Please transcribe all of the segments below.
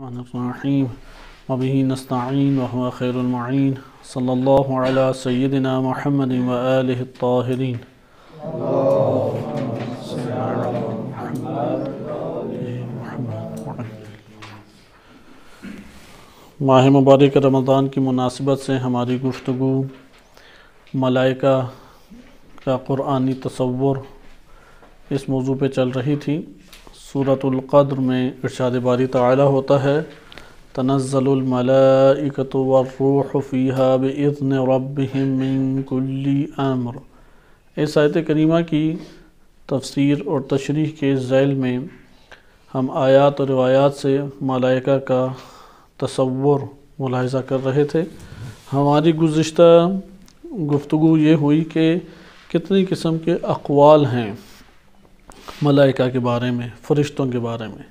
الرحیم وبه نستعین وهو خیر المعین صلی اللہ علی سیدنا محمد وآلہ الطاہرین۔ ماہ مبارک رمضان کی مناسبت سے ہماری گفتگو ملائکہ کا قرآنی تصور اس موضوع پہ چل رہی تھی۔ سورۃ القدر میں ارشاد باری تعالی ہوتا ہے تنزل الملائکۃ والروح فیہا بإذن ربہم من کل امر۔ اس آیت کریمہ کی تفسیر اور تشریح کے ذیل میں ہم آیات اور روایات سے ملائکہ کا تصور ملاحظہ کر رہے تھے۔ ہماری گزشتہ گفتگو یہ ہوئی کہ کتنی قسم کے اقوال ہیں ملائکہ کے بارے میں، فرشتوں کے بارے میں،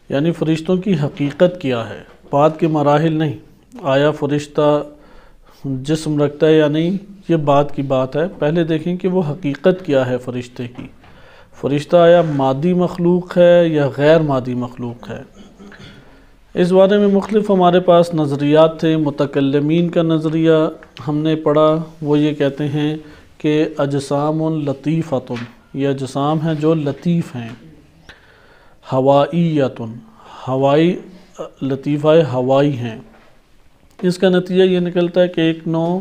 یعنی فرشتوں کی حقیقت کیا ہے، بات کے مراحل نہیں، آیا فرشتہ جسم رکھتا ہے یا نہیں، یہ بات کی بات ہے۔ پہلے دیکھیں کہ وہ حقیقت کیا ہے فرشتے کی، فرشتہ آیا مادی مخلوق ہے یا غیر مادی مخلوق ہے۔ اس بارے میں مختلف ہمارے پاس نظریات تھے۔ متکلمین کا نظریہ ہم نے پڑھا، وہ یہ کہتے ہیں کہ اجسام لطیفۃ، یہ اجسام ہیں جو لطیف ہیں، ہوائیۃ، ہوائی، لطیفہ ہوائی ہیں۔ اس کا نتیجہ یہ نکلتا ہے کہ ایک نوع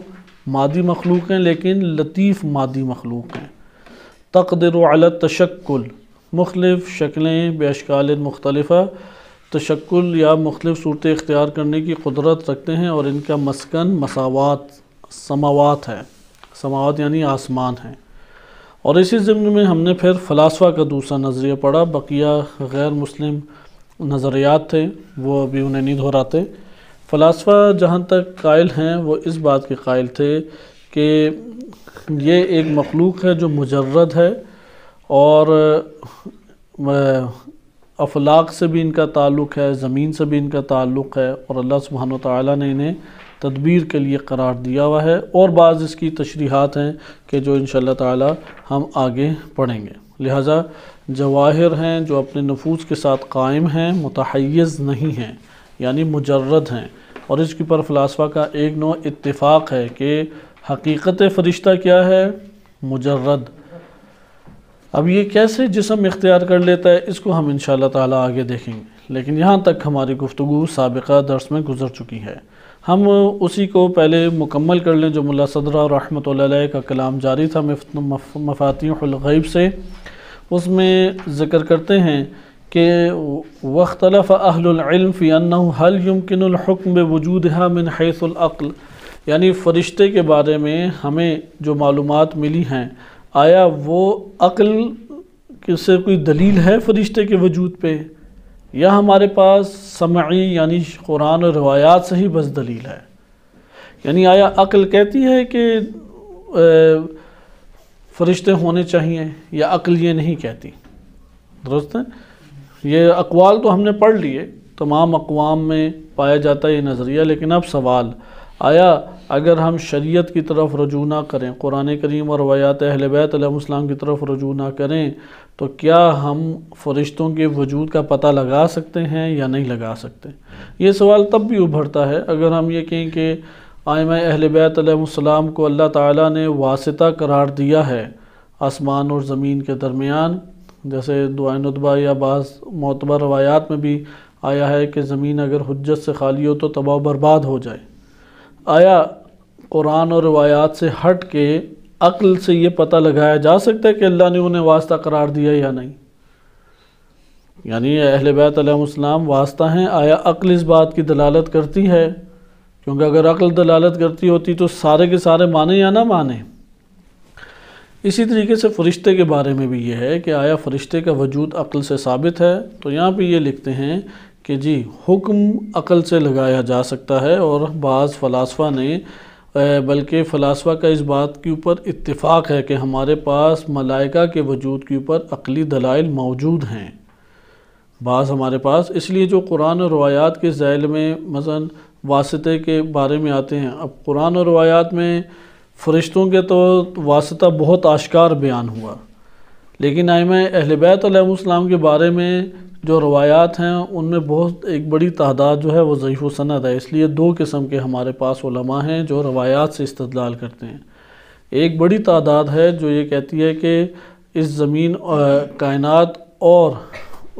مادی مخلوق ہیں لیکن لطیف مادی مخلوق ہیں۔ تقدر علی التشکل، مختلف شکلیں باشکال مختلفہ تشکل یا مختلف صورتیں اختیار کرنے کی قدرت رکھتے ہیں، اور ان کا مسکن مساوات، سماوات ہے، سماوات یعنی آسمان ہیں۔ اور اسی ضمن میں ہم نے پھر فلاسفہ کا دوسرا نظریہ پڑھا، بقیہ غیر مسلم نظریات تھے وہ ابھی انہیں نہیں دہراتے۔ فلاسفہ جہاں تک قائل ہیں وہ اس بات کے قائل تھے کہ یہ ایک مخلوق ہے جو مجرد ہے، اور افلاک سے بھی ان کا تعلق ہے، زمین سے بھی ان کا تعلق ہے، اور اللہ سبحانہ وتعالیٰ نے انہیں تدبیر کے لیے قرار دیا ہوا ہے۔ اور بعض اس کی تشریحات ہیں کہ جو انشاءاللہ تعالی ہم آگے پڑھیں گے۔ لہٰذا جواہر ہیں جو اپنے نفوذ کے ساتھ قائم ہیں، متحیز نہیں ہیں، یعنی مجرد ہیں۔ اور اس کے اوپر فلاسفہ کا ایک نوع اتفاق ہے کہ حقیقت فرشتہ کیا ہے؟ مجرد۔ اب یہ کیسے جسم اختیار کر لیتا ہے، اس کو ہم انشاءاللہ تعالی آگے دیکھیں گے، لیکن یہاں تک ہماری گفتگو سابقہ درس میں گزر چکی ہے۔ ہم اسی کو پہلے مکمل کر لیں جو ملا صدرہ رحمۃ اللہ علیہ کا کلام جاری تھا مفاتیح الغیب سے۔ اس میں ذکر کرتے ہیں کہ واختلف اہل العلم فی انہ هل يمکن الحکم بوجودها من حیث العقل، یعنی فرشتے کے بارے میں ہمیں جو معلومات ملی ہیں، آیا وہ عقل سے کوئی دلیل ہے فرشتے کے وجود پہ، یا ہمارے پاس سمعی یعنی قرآن اور روایات سے ہی بس دلیل ہے؟ یعنی آیا عقل کہتی ہے کہ فرشتے ہونے چاہیے، یا عقل یہ نہیں کہتی؟ درست ہے؟ یہ اقوال تو ہم نے پڑھ لیے، تمام اقوام میں پایا جاتا ہے یہ نظریہ، لیکن اب سوال آیا اگر ہم شریعت کی طرف رجوع نہ کریں، قرآن کریم اور روایات اہل بیت علیہ السلام کی طرف رجوع نہ کریں، تو کیا ہم فرشتوں کے وجود کا پتہ لگا سکتے ہیں یا نہیں لگا سکتے؟ یہ سوال تب بھی ابھرتا ہے اگر ہم یہ کہیں کہ ائمہ اہل بیت علیہ السلام کو اللہ تعالیٰ نے واسطہ قرار دیا ہے آسمان اور زمین کے درمیان، جیسے دعائے ندبہ یا بعض معتبر روایات میں بھی آیا ہے کہ زمین اگر حجت سے خالی ہو تو تباہ و برباد ہو جائے۔ آیا قرآن اور روایات سے ہٹ کے عقل سے یہ پتہ لگایا جا سکتا ہے کہ اللہ نے انہیں واسطہ قرار دیا یا نہیں؟ یعنی اہل بیت علیہ السلام واسطہ ہیں، آیا عقل اس بات کی دلالت کرتی ہے؟ کیونکہ اگر عقل دلالت کرتی ہوتی تو سارے کے سارے مانیں یا نہ مانیں۔ اسی طریقے سے فرشتے کے بارے میں بھی یہ ہے کہ آیا فرشتے کا وجود عقل سے ثابت ہے؟ تو یہاں پہ یہ لکھتے ہیں کہ جی حکم عقل سے لگایا جا سکتا ہے، اور بعض فلاسفہ نے بلکہ فلاسفہ کا اس بات کے اوپر اتفاق ہے کہ ہمارے پاس ملائکہ کے وجود کے اوپر عقلی دلائل موجود ہیں، بعض ہمارے پاس۔ اس لیے جو قرآن اور روایات کے ذیل میں مثلا واسطے کے بارے میں آتے ہیں، اب قرآن اور روایات میں فرشتوں کے تو واسطہ بہت آشکار بیان ہوا، لیکن ائمہ اہل بیت علیہ السلام کے بارے میں جو روایات ہیں ان میں بہت ایک بڑی تعداد جو ہے وہ ضعیف و سند ہے، اس لیے دو قسم کے ہمارے پاس علماء ہیں جو روایات سے استدلال کرتے ہیں۔ ایک بڑی تعداد ہے جو یہ کہتی ہے کہ اس زمین کائنات اور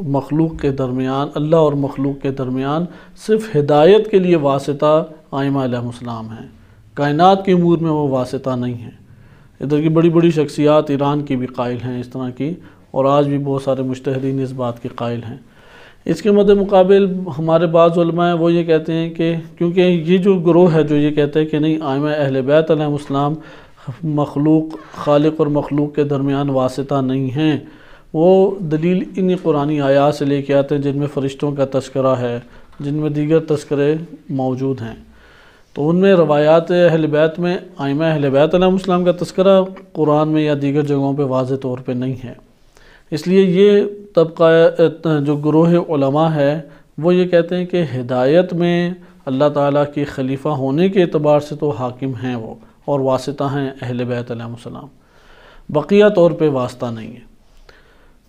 مخلوق کے درمیان، اللہ اور مخلوق کے درمیان صرف ہدایت کے لیے واسطہ ائمہ علیہ السلام ہیں، کائنات کے امور میں وہ واسطہ نہیں ہیں۔ ادھر کی بڑی بڑی شخصیات ایران کی بھی قائل ہیں اس طرح کی، اور آج بھی بہت سارے مجتہدین اس بات کے قائل ہیں۔ اس کے مد مقابل ہمارے بعض علماء ہیں وہ یہ کہتے ہیں کہ کیونکہ یہ جو گروہ ہے جو یہ کہتے ہیں کہ نہیں ائمہ اہل بیت علیہ السلام مخلوق، خالق اور مخلوق کے درمیان واسطہ نہیں ہیں، وہ دلیل انہی قرآنی آیات سے لے کے آتے ہیں جن میں فرشتوں کا تذکرہ ہے، جن میں دیگر تذکرے موجود ہیں۔ تو ان میں روایات اہل بیت میں ائمہ اہل بیت علیہ السلام کا تذکرہ قرآن میں یا دیگر جگہوں پہ واضح طور پہ نہیں ہے۔ اس لیے یہ طبقہ جو گروہ علماء ہے وہ یہ کہتے ہیں کہ ہدایت میں اللہ تعالیٰ کی خلیفہ ہونے کے اعتبار سے تو حاکم ہیں وہ، اور واسطہ ہیں اہل بیت علیہ السلام، بقیہ طور پہ واسطہ نہیں ہے۔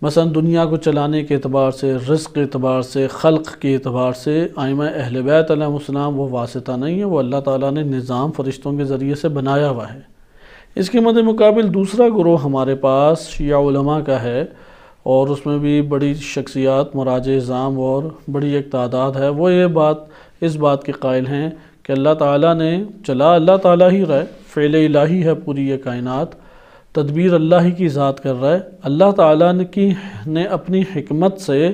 مثلا دنیا کو چلانے کے اعتبار سے، رزق کے اعتبار سے، خلق کے اعتبار سے ائمہ اہل بیت علیہ السلام وہ واسطہ نہیں ہے، وہ اللہ تعالیٰ نے نظام فرشتوں کے ذریعے سے بنایا ہوا ہے۔ اس کے مد مقابل دوسرا گروہ ہمارے پاس شیعہ علماء کا ہے، اور اس میں بھی بڑی شخصیات مراجع اعظام اور بڑی ایک تعداد ہے، وہ اس بات کے قائل ہیں کہ اللہ تعالیٰ نے چلا، اللہ تعالیٰ ہی رہا ہے، فعل الہی ہے پوری یہ کائنات، تدبیر اللہ ہی کی ذات کر رہا ہے۔ اللہ تعالیٰ نے اپنی حکمت سے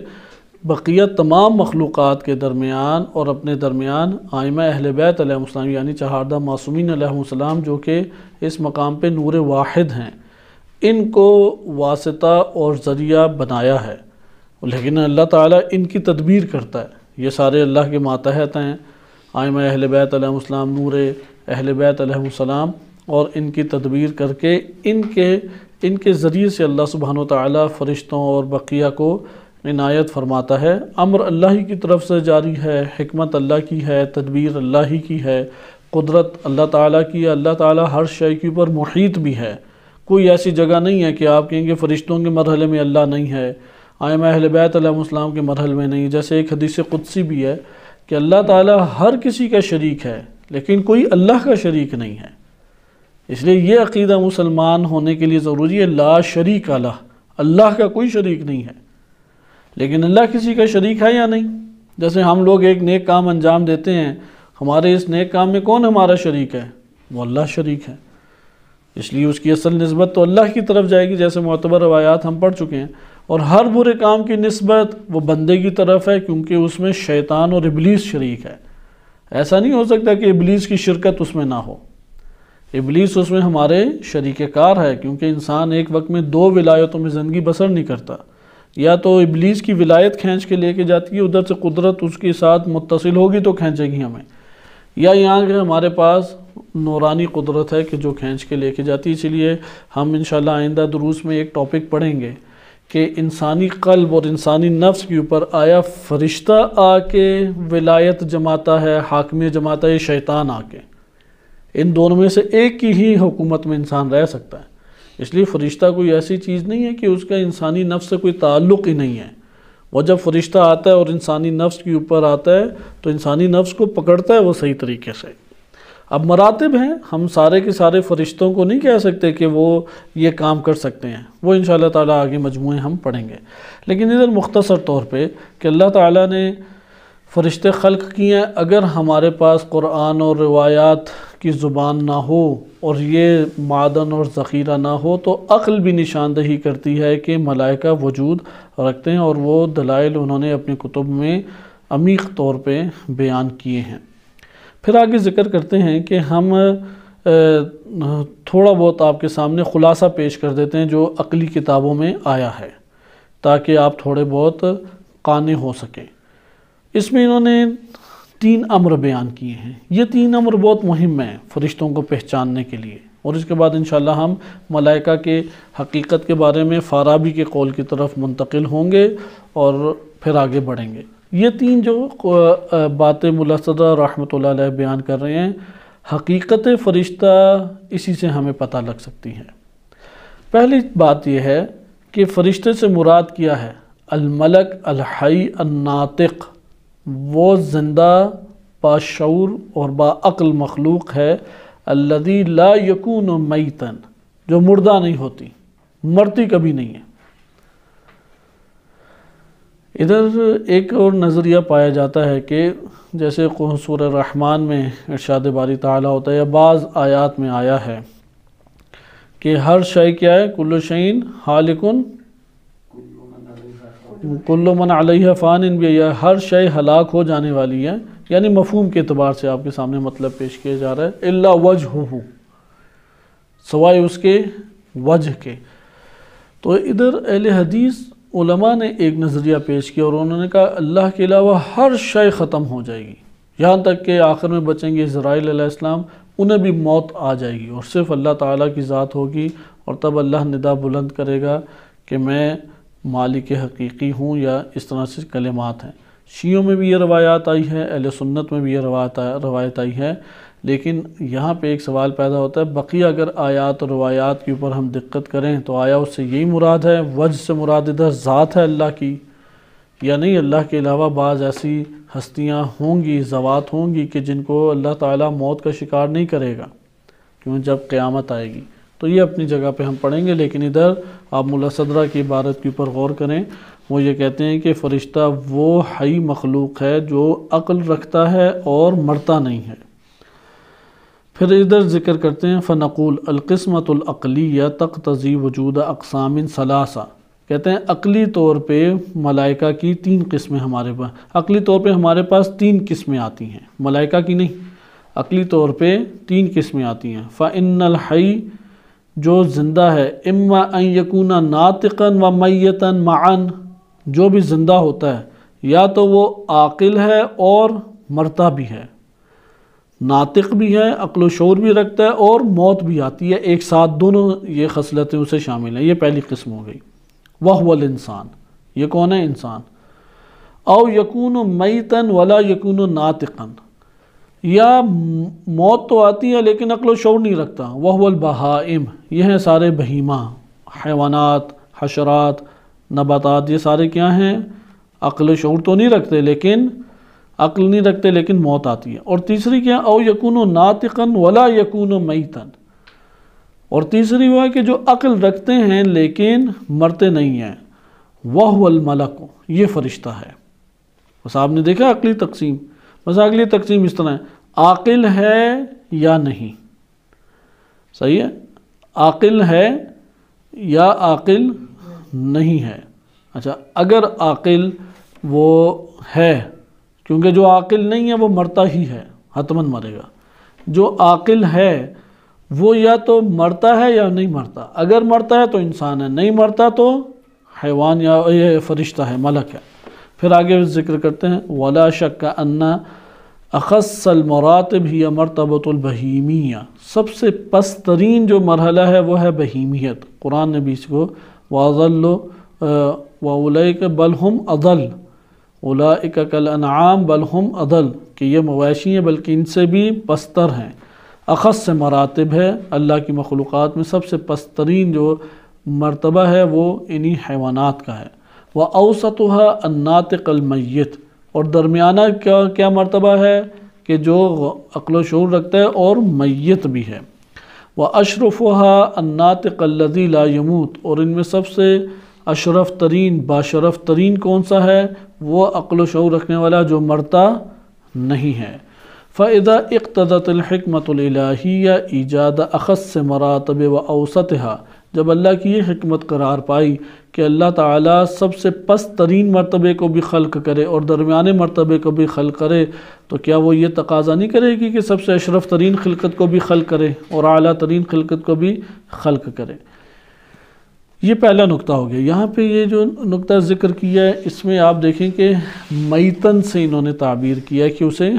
بقیہ تمام مخلوقات کے درمیان اور اپنے درمیان ائمہ اہل بیت علیہ السلام یعنی چہاردہ معصومین علیہ السلام جو کہ اس مقام پہ نور واحد ہیں، ان کو واسطہ اور ذریعہ بنایا ہے، لیکن اللہ تعالیٰ ان کی تدبیر کرتا ہے۔ یہ سارے اللہ کے ماتحت ہیں، ائمہ اہل بیت علیہ السلام، نور اہل بیت علیہ السلام، اور ان کی تدبیر کر کے ان کے ذریعے سے اللہ سبحانہ وتعالیٰ فرشتوں اور بقیہ کو عنایت فرماتا ہے۔ امر اللہ ہی کی طرف سے جاری ہے، حکمت اللہ کی ہے، تدبیر اللہ ہی کی ہے، قدرت اللہ تعالیٰ کی ہے، اللہ تعالیٰ ہر شے کے اوپر محیط بھی ہے۔ کوئی ایسی جگہ نہیں ہے کہ آپ کہیں گے فرشتوں کے مرحلے میں اللہ نہیں ہے، ائمہ اہل بیت علیہ السلام کے مرحلے میں نہیں۔ جیسے ایک حدیث قدسی بھی ہے کہ اللہ تعالیٰ ہر کسی کا شریک ہے لیکن کوئی اللہ کا شریک نہیں ہے۔ اس لیے یہ عقیدہ مسلمان ہونے کے لیے ضروری ہے، لا شریک اللہ، اللہ کا کوئی شریک نہیں ہے، لیکن اللہ کسی کا شریک ہے یا نہیں؟ جیسے ہم لوگ ایک نیک کام انجام دیتے ہیں، ہمارے اس نیک کام میں کون ہمارا شریک ہے؟ وہ اللہ شریک ہے، اس لیے اس کی اصل نسبت تو اللہ کی طرف جائے گی، جیسے معتبر روایات ہم پڑھ چکے ہیں۔ اور ہر برے کام کی نسبت وہ بندے کی طرف ہے، کیونکہ اس میں شیطان اور ابلیس شریک ہے۔ ایسا نہیں ہو سکتا کہ ابلیس کی شرکت اس میں نہ ہو، ابلیس اس میں ہمارے شریک کار ہے، کیونکہ انسان ایک وقت میں دو ولایتوں میں زندگی بسر نہیں کرتا، یا تو ابلیس کی ولایت کھینچ کے لے کے جاتی ہے، ادھر سے قدرت اس کے ساتھ متصل ہوگی تو کھینچے گی ہمیں، یا یہاں کے ہمارے پاس نورانی قدرت ہے کہ جو کھینچ کے لے کے جاتی ہے۔ اسی لیے ہم انشاءاللہ آئندہ دروس میں ایک ٹاپک پڑھیں گے کہ انسانی قلب اور انسانی نفس کے اوپر آیا فرشتہ آ کے ولایت جماتا ہے، حاکمیت جماتا ہے، یا شیطان آ کے؟ ان دونوں میں سے ایک کی ہی حکومت میں انسان رہ سکتا ہے۔ اس لیے فرشتہ کوئی ایسی چیز نہیں ہے کہ اس کا انسانی نفس سے کوئی تعلق ہی نہیں ہے۔ وہ جب فرشتہ آتا ہے اور انسانی نفس کے اوپر آتا ہے تو انسانی نفس کو پکڑتا ہے وہ صحیح طریقے سے۔ اب مراتب ہیں، ہم سارے کے سارے فرشتوں کو نہیں کہہ سکتے کہ وہ یہ کام کر سکتے ہیں، وہ انشاءاللہ تعالیٰ آگے مجموعے ہم پڑھیں گے۔ لیکن ادھر مختصر طور پہ کہ اللہ تعالیٰ نے فرشتے خلق کیے ہیں، اگر ہمارے پاس قرآن اور روایات کی زبان نہ ہو اور یہ معدن اور ذخیرہ نہ ہو تو عقل بھی نشاندہی کرتی ہے کہ ملائکہ وجود رکھتے ہیں، اور وہ دلائل انہوں نے اپنے کتب میں عمیق طور پہ بیان کیے ہیں۔ پھر آگے ذکر کرتے ہیں کہ ہم تھوڑا بہت آپ کے سامنے خلاصہ پیش کر دیتے ہیں جو عقلی کتابوں میں آیا ہے، تاکہ آپ تھوڑے بہت قانع ہو سکیں۔ اس میں انہوں نے 3 امر بیان کیے ہیں، یہ 3 امر بہت مہم ہیں فرشتوں کو پہچاننے کے لیے، اور اس کے بعد انشاءاللہ ہم ملائکہ کے حقیقت کے بارے میں فارابی کے قول کی طرف منتقل ہوں گے اور پھر آگے بڑھیں گے۔ یہ 3 جو باتیں ملا صدر رحمۃ اللہ علیہ بیان کر رہے ہیں، حقیقت فرشتہ اسی سے ہمیں پتہ لگ سکتی ہے۔ پہلی بات یہ ہے کہ فرشتے سے مراد کیا ہے؟ الملک الحی الناطق، وہ زندہ باشعور اور باعقل مخلوق ہے، الذی لا یکون میتا، جو مردہ نہیں ہوتی، مرتی کبھی نہیں ہے۔ ادھر ایک اور نظریہ پایا جاتا ہے کہ جیسے سورہ رحمان میں ارشاد باری تعالیٰ ہوتا ہے یا بعض آیات میں آیا ہے کہ ہر شے کیا ہے، کل شیء ہالکن کل من علیہ فان، بھی یا ہر شے ہلاک ہو جانے والی ہے، یعنی مفہوم کے اعتبار سے آپ کے سامنے مطلب پیش کیا جا رہا ہے، الا وجہہ، سوائے اس کے وجہ کے۔ تو ادھر اہل حدیث علماء نے ایک نظریہ پیش کیا اور انہوں نے کہا اللہ کے علاوہ ہر شے ختم ہو جائے گی، یہاں تک کہ آخر میں بچیں گے اسرائیل علیہ السلام، انہیں بھی موت آ جائے گی اور صرف اللہ تعالیٰ کی ذات ہوگی، اور تب اللہ ندا بلند کرے گا کہ میں مالک حقیقی ہوں، یا اس طرح سے کلمات ہیں۔ شیعوں میں بھی یہ روایات آئی ہے، اہل سنت میں بھی یہ روایت آئی ہے، لیکن یہاں پہ ایک سوال پیدا ہوتا ہے، بقیہ اگر آیات اور روایات کے اوپر ہم دقت کریں تو آیا اس سے یہی مراد ہے، وجہ سے مراد ادھر ذات ہے اللہ کی، یا نہیں اللہ کے علاوہ بعض ایسی ہستیاں ہوں گی، ذوات ہوں گی کہ جن کو اللہ تعالیٰ موت کا شکار نہیں کرے گا کیوں جب قیامت آئے گی۔ تو یہ اپنی جگہ پہ ہم پڑھیں گے، لیکن ادھر آپ ملا صدرہ کی عبارت کے اوپر غور کریں، وہ یہ کہتے ہیں کہ فرشتہ وہ حی مخلوق ہے جو عقل رکھتا ہے اور مرتا نہیں ہے۔ پھر ادھر ذکر کرتے ہیں فنقول القسمۃ العقلیہ تقتضی وجود اقسام ثلاثہ، کہتے ہیں عقلی طور پہ ملائکہ کی 3 قسمیں ہمارے پاس، عقلی طور پہ ہمارے پاس 3 قسمیں آتی ہیں، ملائکہ کی نہیں، عقلی طور پہ 3 قسمیں آتی ہیں۔ فإن الحی، جو زندہ ہے، اما ان یکون ناطقا و میتا معا، جو بھی زندہ ہوتا ہے یا تو وہ عاقل ہے اور مرتا بھی ہے، ناطق بھی ہے، عقل و شعور بھی رکھتا ہے اور موت بھی آتی ہے ایک ساتھ، دونوں یہ خصلتیں اسے شامل ہیں، یہ پہلی قسم ہو گئی۔ وَهُوَ الْإِنسان، یہ کون ہے؟ انسان۔ او یکون میتا ولا یکون ناطقا، یا موت تو آتی ہے لیکن عقل و شعور نہیں رکھتا۔ وَهُوَ الْبَهَائِمُ، یہ ہیں سارے بہیمہ، حیوانات، حشرات، نباتات، یہ سارے کیا ہیں؟ عقل و شعور تو نہیں رکھتے، لیکن عقل نہیں رکھتے لیکن موت آتی ہے۔ اور تیسری کیا؟ او یکون ناطقا ولا یکون میتا، اور تیسری وہ ہے کہ جو عقل رکھتے ہیں لیکن مرتے نہیں ہیں۔ وَهُوَ الْمَلَكُ، یہ فرشتہ ہے۔ بس آپ نے دیکھا عقلی تقسیم، بس اگلی تقسیم اس طرح ہے، عاقل ہے یا نہیں، صحیح ہے، عاقل ہے یا عاقل نہیں ہے۔ اچھا، اگر عاقل وہ ہے، کیونکہ جو عاقل نہیں ہے وہ مرتا ہی ہے، حتماً مرے گا، جو عاقل ہے وہ یا تو مرتا ہے یا نہیں مرتا، اگر مرتا ہے تو انسان ہے، نہیں مرتا تو حیوان یا یہ فرشتہ ہے، ملک ہے۔ پھر آگے ذکر کرتے ہیں وَلَا شَكَّ أَنَّ أَخَصَّ الْمَرَاتِبِ هِيَ مَرْتَبَةُ الْبَهِیمِیَّہ، سب سے پست ترین جو مرحلہ ہے وہ ہے بہیمیت۔ قرآن نے بھی اس کو وَأَضَلُّ وَأُولَئِكَ بَلْ هُمْ أَضَلُّ أُولَئِكَ كَالْأَنْعَامِ بَلْ هُمْ أَضَلُّ، کہ یہ مویشی ہیں بلکہ ان سے بھی پستر ہیں۔ اخص سے مراتب ہے، اللہ کی مخلوقات میں سب سے پسترین جو مرتبہ ہے وہ انہی حیوانات کا ہے۔ وَأَوْسَطُهَا النَّاطِقُ الْمَيِّتُ، اور درمیانہ کیا مرتبہ ہے کہ جو عقل و شعور رکھتا ہے اور میت بھی ہے۔ وَأَشْرَفُهَا النَّاطِقُ الَّذِي لَا يَمُوتُ، اور ان میں سب سے اشرف ترین، باشرف ترین کون سا ہے؟ وہ عقل و شعور رکھنے والا جو مرتا نہیں ہے۔ فَإِذَا اقْتَضَتِ الْحِكْمَةُ الْإِلَٰهِيَّةُ ایجاد اخص مراتب وَأَوْسَطِهَا، جب اللہ کی یہ حکمت قرار پائی کہ اللہ تعالیٰ سب سے پست ترین مرتبے کو بھی خلق کرے اور درمیانے مرتبے کو بھی خلق کرے، تو کیا وہ یہ تقاضا نہیں کرے گی کہ سب سے اشرف ترین خلقت کو بھی خلق کرے اور اعلیٰ ترین خلقت کو بھی خلق کرے؟ یہ پہلا نقطہ ہو گیا۔ یہاں پہ یہ جو نقطہ ذکر کیا ہے اس میں آپ دیکھیں کہ میتن سے انہوں نے تعبیر کیا ہے کہ اسے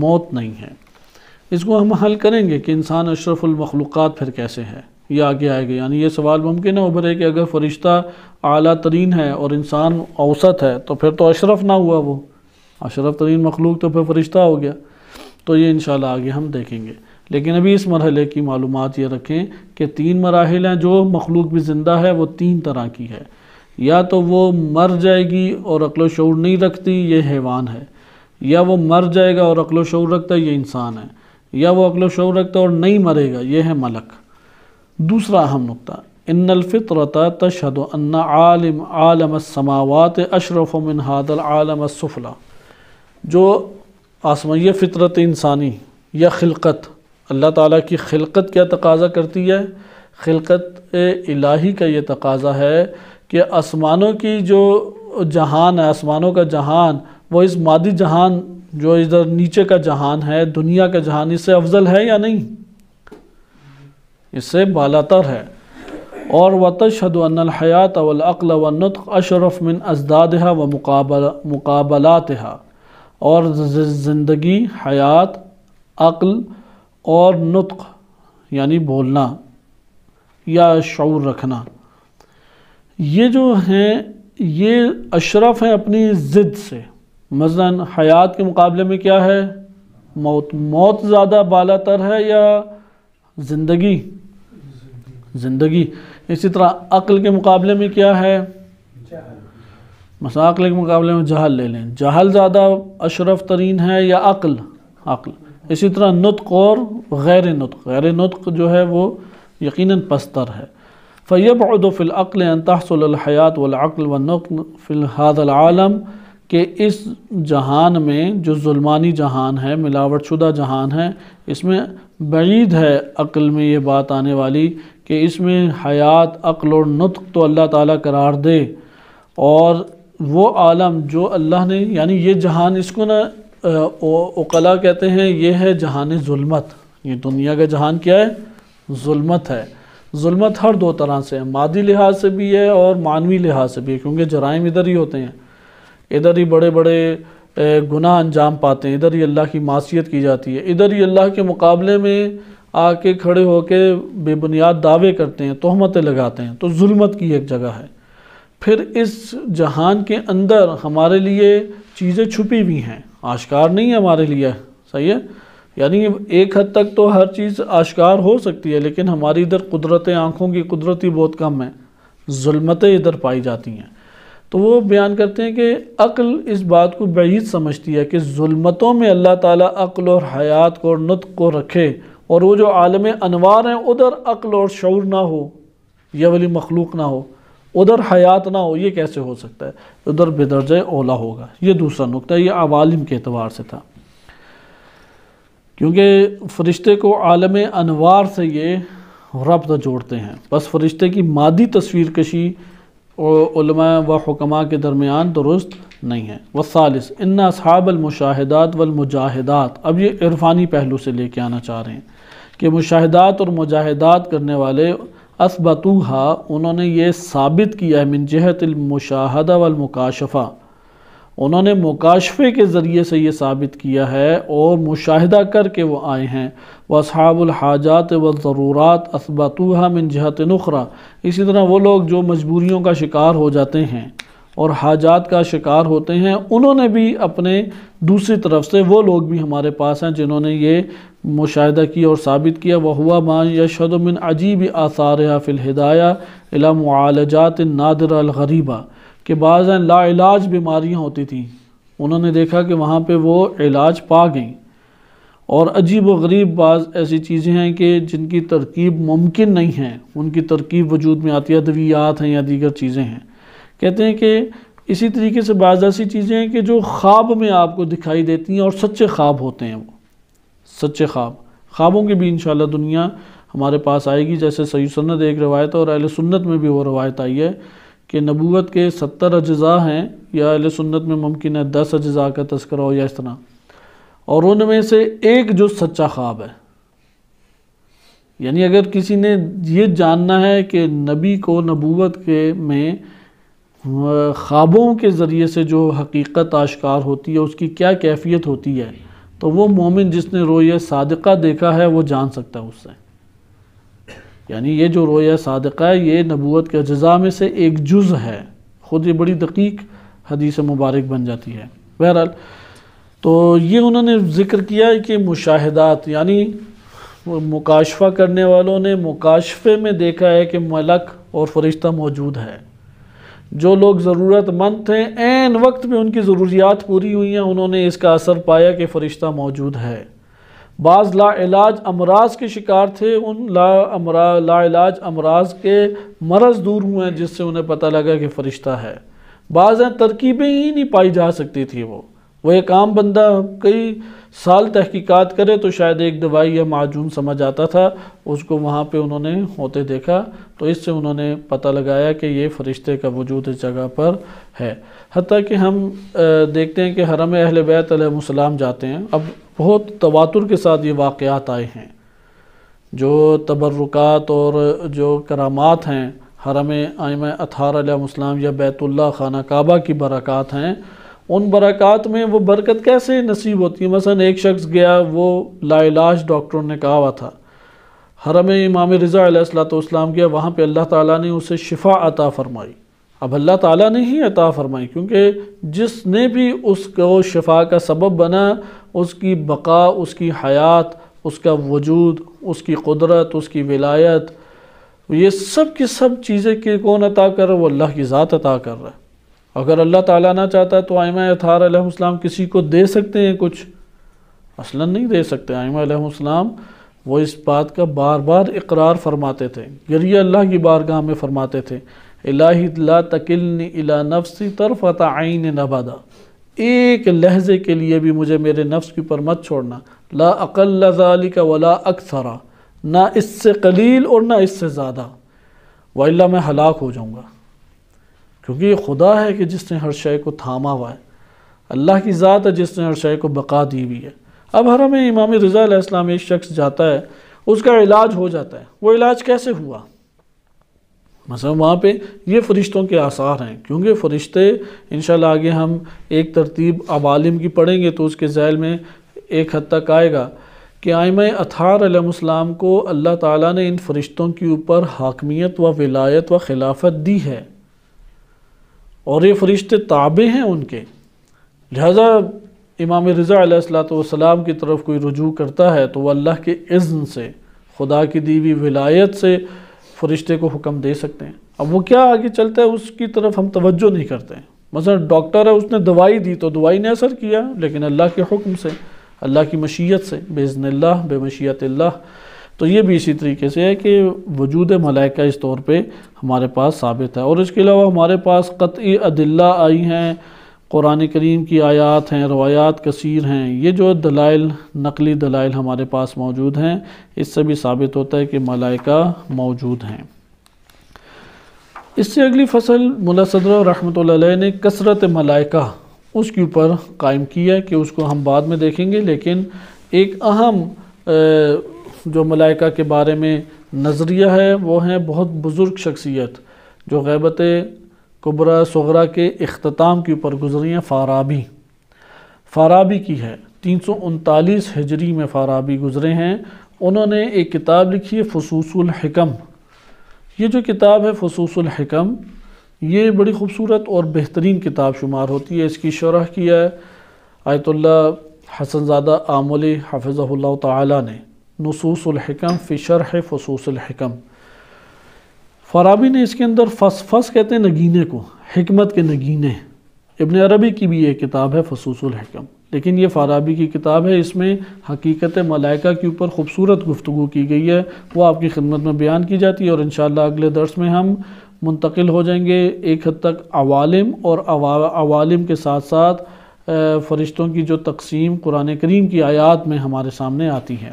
موت نہیں ہے۔ اس کو ہم حل کریں گے کہ انسان اشرف المخلوقات پھر کیسے ہے، یہ آگے آئے گا۔ یعنی یہ سوال ممکن ہے ابھرے کہ اگر فرشتہ اعلیٰ ترین ہے اور انسان اوسط ہے تو پھر تو اشرف نہ ہوا، وہ اشرف ترین مخلوق تو پھر فرشتہ ہو گیا۔ تو یہ انشاءاللہ آگے ہم دیکھیں گے، لیکن ابھی اس مرحلے کی معلومات یہ رکھیں کہ 3 مراحل ہیں، جو مخلوق بھی زندہ ہے وہ 3 طرح کی ہے۔ یا تو وہ مر جائے گی اور عقل و شعور نہیں رکھتی، یہ حیوان ہے، یا وہ مر جائے گا اور عقل و شعور رکھتا ہے، یہ انسان ہے، یا وہ عقل و شعور رکھتا ہے اور نہیں مرے گا، یہ ہے ملک۔ دوسرا اہم نقطہ، ان الفطرۃ تشہد ان عالم السماوات اشرف من ھذا العالم السفلی، جو آسمان، یہ فطرت انسانی یا خلقت، اللہ تعالیٰ کی خلقت کیا تقاضا کرتی ہے؟ خلقت الہی کا یہ تقاضا ہے کہ آسمانوں کی جو جہان ہے، آسمانوں کا جہان، وہ اس مادی جہان جو ادھر نیچے کا جہان ہے، دنیا کا جہان، اس سے افضل ہے یا نہیں؟ اس سے بالاتر ہے۔ اور وَتَشْهَدُ أَنَّ الْحَيَاةَ وَالْعَقْلَ وَالنُّطْقَ أَشْرَفُ مِنْ أَزْدَادِهَا وَمُقَابَلَاتِهَا، اور زندگی، حیات، عقل اور نطق یعنی بولنا یا شعور رکھنا، یہ جو ہیں یہ اشرف ہیں اپنی ضد سے۔ مثلا حیات کے مقابلے میں کیا ہے؟ موت۔ موت زیادہ بالاتر ہے یا زندگی؟ زندگی۔ اسی طرح عقل کے مقابلے میں کیا ہے؟ مثلا عقل کے مقابلے میں جہل لے لیں، جہل زیادہ اشرف ترین ہے یا عقل؟ عقل۔ اسی طرح نطق اور غیر نطق، غیر نطق جو ہے وہ یقیناً پستر ہے۔ فَيَبْعُدُ فِي الْعَقْلِ أَن تَحْصُلَ الْحَيَاةُ وَالْعَقْلُ وَالنُّطْقُ فِي هَذَا الْعَالَمِ، کہ اس جہان میں جو ظلمانی جہان ہے، ملاوٹ شدہ جہان ہے، اس میں بعید ہے عقل میں یہ بات آنے والی کہ اس میں حیات، عقل اور نطق تو اللہ تعالیٰ قرار دے، اور وہ عالم جو اللہ نے، یعنی یہ جہان، اس کو نا عقلاء کہتے ہیں یہ ہے جہان ظلمت۔ یہ دنیا کا جہان کیا ہے؟ ظلمت ہے۔ ظلمت ہر دو طرح سے ہے، مادی لحاظ سے بھی ہے اور معنوی لحاظ سے بھی ہے، کیونکہ جرائم ادھر ہی ہوتے ہیں، ادھر ہی بڑے بڑے گناہ انجام پاتے ہیں، ادھر ہی اللہ کی معصیت کی جاتی ہے، ادھر ہی اللہ کے مقابلے میں آ کے کھڑے ہو کے بے بنیاد دعوے کرتے ہیں، تہمتیں لگاتے ہیں، تو ظلمت کی ایک جگہ ہے۔ پھر اس جہان کے اندر ہمارے لیے چیزیں چھپی ہوئی ہیں، آشکار نہیں ہے ہمارے لیے، صحیح ہے؟ یعنی ایک حد تک تو ہر چیز آشکار ہو سکتی ہے، لیکن ہماری ادھر قدرتیں، آنکھوں کی قدرت ہی بہت کم ہے، ظلمتیں ادھر پائی جاتی ہیں۔ تو وہ بیان کرتے ہیں کہ عقل اس بات کو بعید سمجھتی ہے کہ ظلمتوں میں اللہ تعالیٰ عقل اور حیات کو اور نطق کو رکھے، اور وہ جو عالم انوار ہیں ادھر عقل اور شعور نہ ہو، یہ والی مخلوق نہ ہو، ادھر حیات نہ ہو، یہ کیسے ہو سکتا ہے؟ ادھر بدرجہ اولا ہوگا۔ یہ دوسرا نقطہ، یہ عوالم کے اعتبار سے تھا، کیونکہ فرشتے کو عالم انوار سے یہ ربط جوڑتے ہیں، بس فرشتے کی مادی تصویر کشی علماء و حکماء کے درمیان درست نہیں ہے۔ والثالث ان اصحاب المشاہدات والمجاہدات، اب یہ عرفانی پہلو سے لے کے آنا چاہ رہے ہیں کہ مشاہدات اور مجاہدات کرنے والے اثبتوہا، انہوں نے یہ ثابت کیا ہے، من جہت المشاہدہ والمکاشفہ، انہوں نے مکاشفے کے ذریعے سے یہ ثابت کیا ہے اور مشاہدہ کر کے وہ آئے ہیں۔ وَأَصْحَابُ الْحَاجَاتِ وَالضَّرُورَاتِ أَثْبَتُوهَا مِنْ جِهَةٍ أُخْرَى، اسی طرح وہ لوگ جو مجبوریوں کا شکار ہو جاتے ہیں اور حاجات کا شکار ہوتے ہیں، انہوں نے بھی اپنے دوسری طرف سے، وہ لوگ بھی ہمارے پاس ہیں جنہوں نے یہ مشاہدہ کیا اور ثابت کیا۔ وَهُوَ مَا يَشْهَدُ مِنْ عَجِيبِ آثَارِهَا فِي الْهِدَایَةِ إِلَى مُعَالَجَاتٍ النَّادِرَةِ الْغَرِیبَةِ، کہ بعض لا علاج بیماریاں ہوتی تھیں، انہوں نے دیکھا کہ وہاں پہ وہ علاج پا گئیں، اور عجیب و غریب بعض ایسی چیزیں ہیں کہ جن کی ترکیب ممکن نہیں ہے، ان کی ترکیب وجود میں آتی ہے، ادویات ہیں یا دیگر چیزیں ہیں۔ کہتے ہیں کہ اسی طریقے سے بعض ایسی چیزیں ہیں کہ جو خواب میں آپ کو دکھائی دیتی ہیں اور سچے خواب ہوتے ہیں، وہ سچے خوابوں کی بھی انشاءاللہ دنیا ہمارے پاس آئے گی۔ جیسے صحیح سنت ایک روایت ہے، اور اہل سنت میں بھی وہ روایت آئی ہے کہ نبوت کے 70 اجزاء ہیں، یا اہل سنت میں ممکن ہے 10 اجزاء کا تذکرہ ہو یا اس طرح، اور ان میں سے ایک جو سچا خواب ہے۔ یعنی اگر کسی نے یہ جاننا ہے کہ نبی کو نبوت کے میں خوابوں کے ذریعے سے جو حقیقت آشکار ہوتی ہے اس کی کیا کیفیت ہوتی ہے، تو وہ مومن جس نے رویا صادقہ دیکھا ہے وہ جان سکتا ہے اس سے۔ یعنی یہ جو رویا صادقہ ہے یہ نبوت کے اجزاء میں سے ایک جز ہے، خود یہ بڑی دقیق حدیث مبارک بن جاتی ہے۔ بہرحال تو یہ انہوں نے ذکر کیا ہے کہ مشاہدات، یعنی مکاشفہ کرنے والوں نے مکاشفے میں دیکھا ہے کہ ملک اور فرشتہ موجود ہے، جو لوگ ضرورت مند تھے عین وقت پہ ان کی ضروریات پوری ہوئی ہیں، انہوں نے اس کا اثر پایا کہ فرشتہ موجود ہے۔ بعض لا علاج امراض کے شکار تھے، ان لا علاج امراض کے مرض دور ہوئے ہیں جس سے انہیں پتہ لگا کہ فرشتہ ہے۔ بعض ترکیبیں ہی نہیں پائی جا سکتی تھی، وہ ایک عام بندہ کئی سال تحقیقات کرے تو شاید ایک دوائی یا معجون سمجھ آتا تھا، اس کو وہاں پہ انہوں نے ہوتے دیکھا تو اس سے انہوں نے پتہ لگایا کہ یہ فرشتے کا وجود اس جگہ پر ہے۔ حتیٰ کہ ہم دیکھتے ہیں کہ حرم اہل بیت علیہ السلام جاتے ہیں، اب بہت تواتر کے ساتھ یہ واقعات آئے ہیں، جو تبرکات اور جو کرامات ہیں حرم ائمہ اطہار علیہ السلام یا بیت اللہ خانہ کعبہ کی برکات ہیں، ان برکات میں وہ برکت کیسے نصیب ہوتی ہے؟ مثلا ایک شخص گیا، وہ لا علاج ڈاکٹروں نے کہا ہوا تھا، حرم امام رضا علیہ السلام گیا، وہاں پہ اللہ تعالیٰ نے اسے شفا عطا فرمائی۔ اب اللہ تعالیٰ نے ہی عطا فرمائی، کیونکہ جس نے بھی اس کو شفا کا سبب بنا، اس کی بقا، اس کی حیات، اس کا وجود، اس کی قدرت، اس کی ولایت، یہ سب کی سب چیزیں کون عطا کر رہا ہے؟ وہ اللہ کی ذات عطا کر رہا ہے۔ اگر اللہ تعالیٰ نہ چاہتا تو ائمہ اطہار علیہ السلام کسی کو دے سکتے ہیں کچھ؟ اصلاً نہیں دے سکتے۔ ائمہ علیہ السلام وہ اس بات کا بار بار اقرار فرماتے تھے، گریہ اللہ کی بارگاہ میں فرماتے تھے، الہی لا تکلنی الی نفسی طرفۃ عین ابدا، ایک لحظے کے لیے بھی مجھے میرے نفس کے اوپر مت چھوڑنا، لا اقل ذالک ولا اکثر، نہ اس سے قلیل اور نہ اس سے زیادہ، وإلا میں ہلاک ہو جاؤں گا۔ کیونکہ یہ خدا ہے کہ جس نے ہر شے کو تھاما ہوا ہے، اللہ کی ذات ہے جس نے ہر شے کو بقا دی ہوئی ہے۔ اب حرم امام رضا علیہ السلام ایک شخص جاتا ہے، اس کا علاج ہو جاتا ہے، وہ علاج کیسے ہوا؟ مثلا وہاں پہ یہ فرشتوں کے آثار ہیں، کیونکہ فرشتے انشاءاللہ آگے ہم ایک ترتیب عوالم کی پڑھیں گے تو اس کے ذیل میں ایک حد تک آئے گا کہ ائمہ اطہار علیہ السلام کو اللہ تعالیٰ نے ان فرشتوں کے اوپر حاکمیت و ولایت و خلافت دی ہے، اور یہ فرشتے تابع ہیں ان کے، لہذا امام رضا علیہ السلام کی طرف کوئی رجوع کرتا ہے تو وہ اللہ کے اذن سے، خدا کی دی ہوئی ولایت سے فرشتے کو حکم دے سکتے ہیں۔ اب وہ کیا آگے چلتا ہے اس کی طرف ہم توجہ نہیں کرتے ہیں۔ مثلا ڈاکٹر ہے، اس نے دوائی دی تو دوائی نے اثر کیا، لیکن اللہ کے حکم سے، اللہ کی مشیت سے، باذن اللہ، بے مشیت اللہ۔ تو یہ بھی اسی طریقے سے ہے کہ وجود ملائکہ اس طور پہ ہمارے پاس ثابت ہے، اور اس کے علاوہ ہمارے پاس قطعی ادلہ آئی ہیں، قرآن کریم کی آیات ہیں، روایات کثیر ہیں، یہ جو دلائل، نقلی دلائل ہمارے پاس موجود ہیں، اس سے بھی ثابت ہوتا ہے کہ ملائکہ موجود ہیں۔ اس سے اگلی فصل ملا صدر رحمۃ اللہ علیہ نے کثرت ملائکہ اس کے اوپر قائم کیا ہے کہ اس کو ہم بعد میں دیکھیں گے، لیکن ایک اہم جو ملائکہ کے بارے میں نظریہ ہے وہ ہیں بہت بزرگ شخصیت جو غیبت کبریٰ صغریٰ کے اختتام کے اوپر گزری ہیں، فارابی کی ہے، 339 ہجری میں فارابی گزرے ہیں۔ انہوں نے ایک کتاب لکھی ہے فصوص الحکم۔ یہ جو کتاب ہے فصوص الحکم، یہ بڑی خوبصورت اور بہترین کتاب شمار ہوتی ہے۔ اس کی شرح کیا ہے آیت اللہ حسن زادہ آملی حفظہ اللہ تعالی نے، نصوص الحکم فی شرح فصوص الحکم۔ فارابی نے اس کے اندر فص کہتے ہیں نگینے کو، حکمت کے نگینے۔ ابن عربی کی بھی یہ کتاب ہے فصوص الحکم، لیکن یہ فارابی کی کتاب ہے، اس میں حقیقت ملائکہ کے اوپر خوبصورت گفتگو کی گئی ہے، وہ آپ کی خدمت میں بیان کی جاتی ہے، اور انشاءاللہ اگلے درس میں ہم منتقل ہو جائیں گے ایک حد تک عوالم، اور عوالم کے ساتھ ساتھ فرشتوں کی جو تقسیم قرآن کریم کی آیات میں ہمارے سامنے آتی ہے۔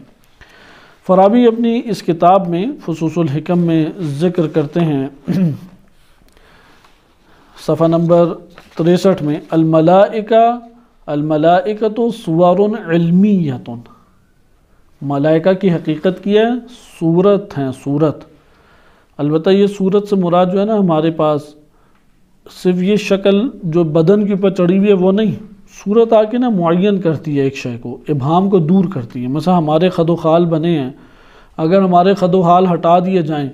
فارابی اپنی اس کتاب میں فصوص الحکم میں ذکر کرتے ہیں صفحہ نمبر 63 میں، الملائکۃ صور علمیۃ، ملائکہ کی حقیقت کی ہے صورت ہیں، صورت۔ البتہ یہ صورت سے مراد جو ہے نا ہمارے پاس صرف یہ شکل جو بدن کے اوپر چڑھی ہوئی ہے وہ نہیں، صورت آ کے نا معین کرتی ہے ایک شے کو، ابہام کو دور کرتی ہے۔ مثلا ہمارے خد و خال بنے ہیں، اگر ہمارے خد و خال ہٹا دیے جائیں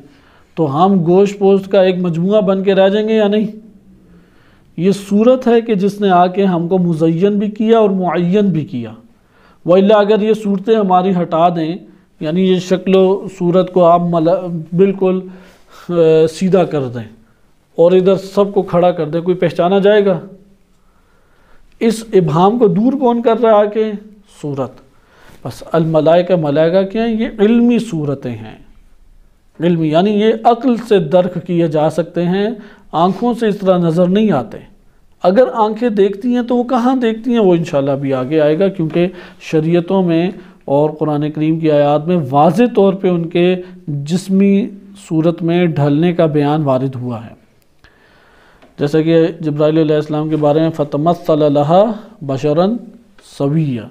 تو ہم گوشت پوشت کا ایک مجموعہ بن کے رہ جائیں گے یا نہیں؟ یہ صورت ہے کہ جس نے آ کے ہم کو مزین بھی کیا اور معین بھی کیا، وإلا اگر یہ صورتیں ہماری ہٹا دیں، یعنی یہ شکل و صورت کو آپ بالکل سیدھا کر دیں اور ادھر سب کو کھڑا کر دے، کوئی پہچانا جائے گا؟ اس ابہام کو دور کون کر رہا ہے کہ صورت؟ بس الملائکہ، ملائکہ کیا ہیں؟ یہ علمی صورتیں ہیں، علمی یعنی یہ عقل سے درک کیے جا سکتے ہیں، آنکھوں سے اس طرح نظر نہیں آتے۔ اگر آنکھیں دیکھتی ہیں تو وہ کہاں دیکھتی ہیں؟ وہ انشاءاللہ بھی آگے آئے گا، کیونکہ شریعتوں میں اور قرآن کریم کی آیات میں واضح طور پہ ان کے جسمی صورت میں ڈھلنے کا بیان وارد ہوا ہے۔ جیسا کہ جبرائیل علیہ السلام کے بارے میں فَتَمَثَّلَ لَهَا بَشَرًا سَوِيًّا،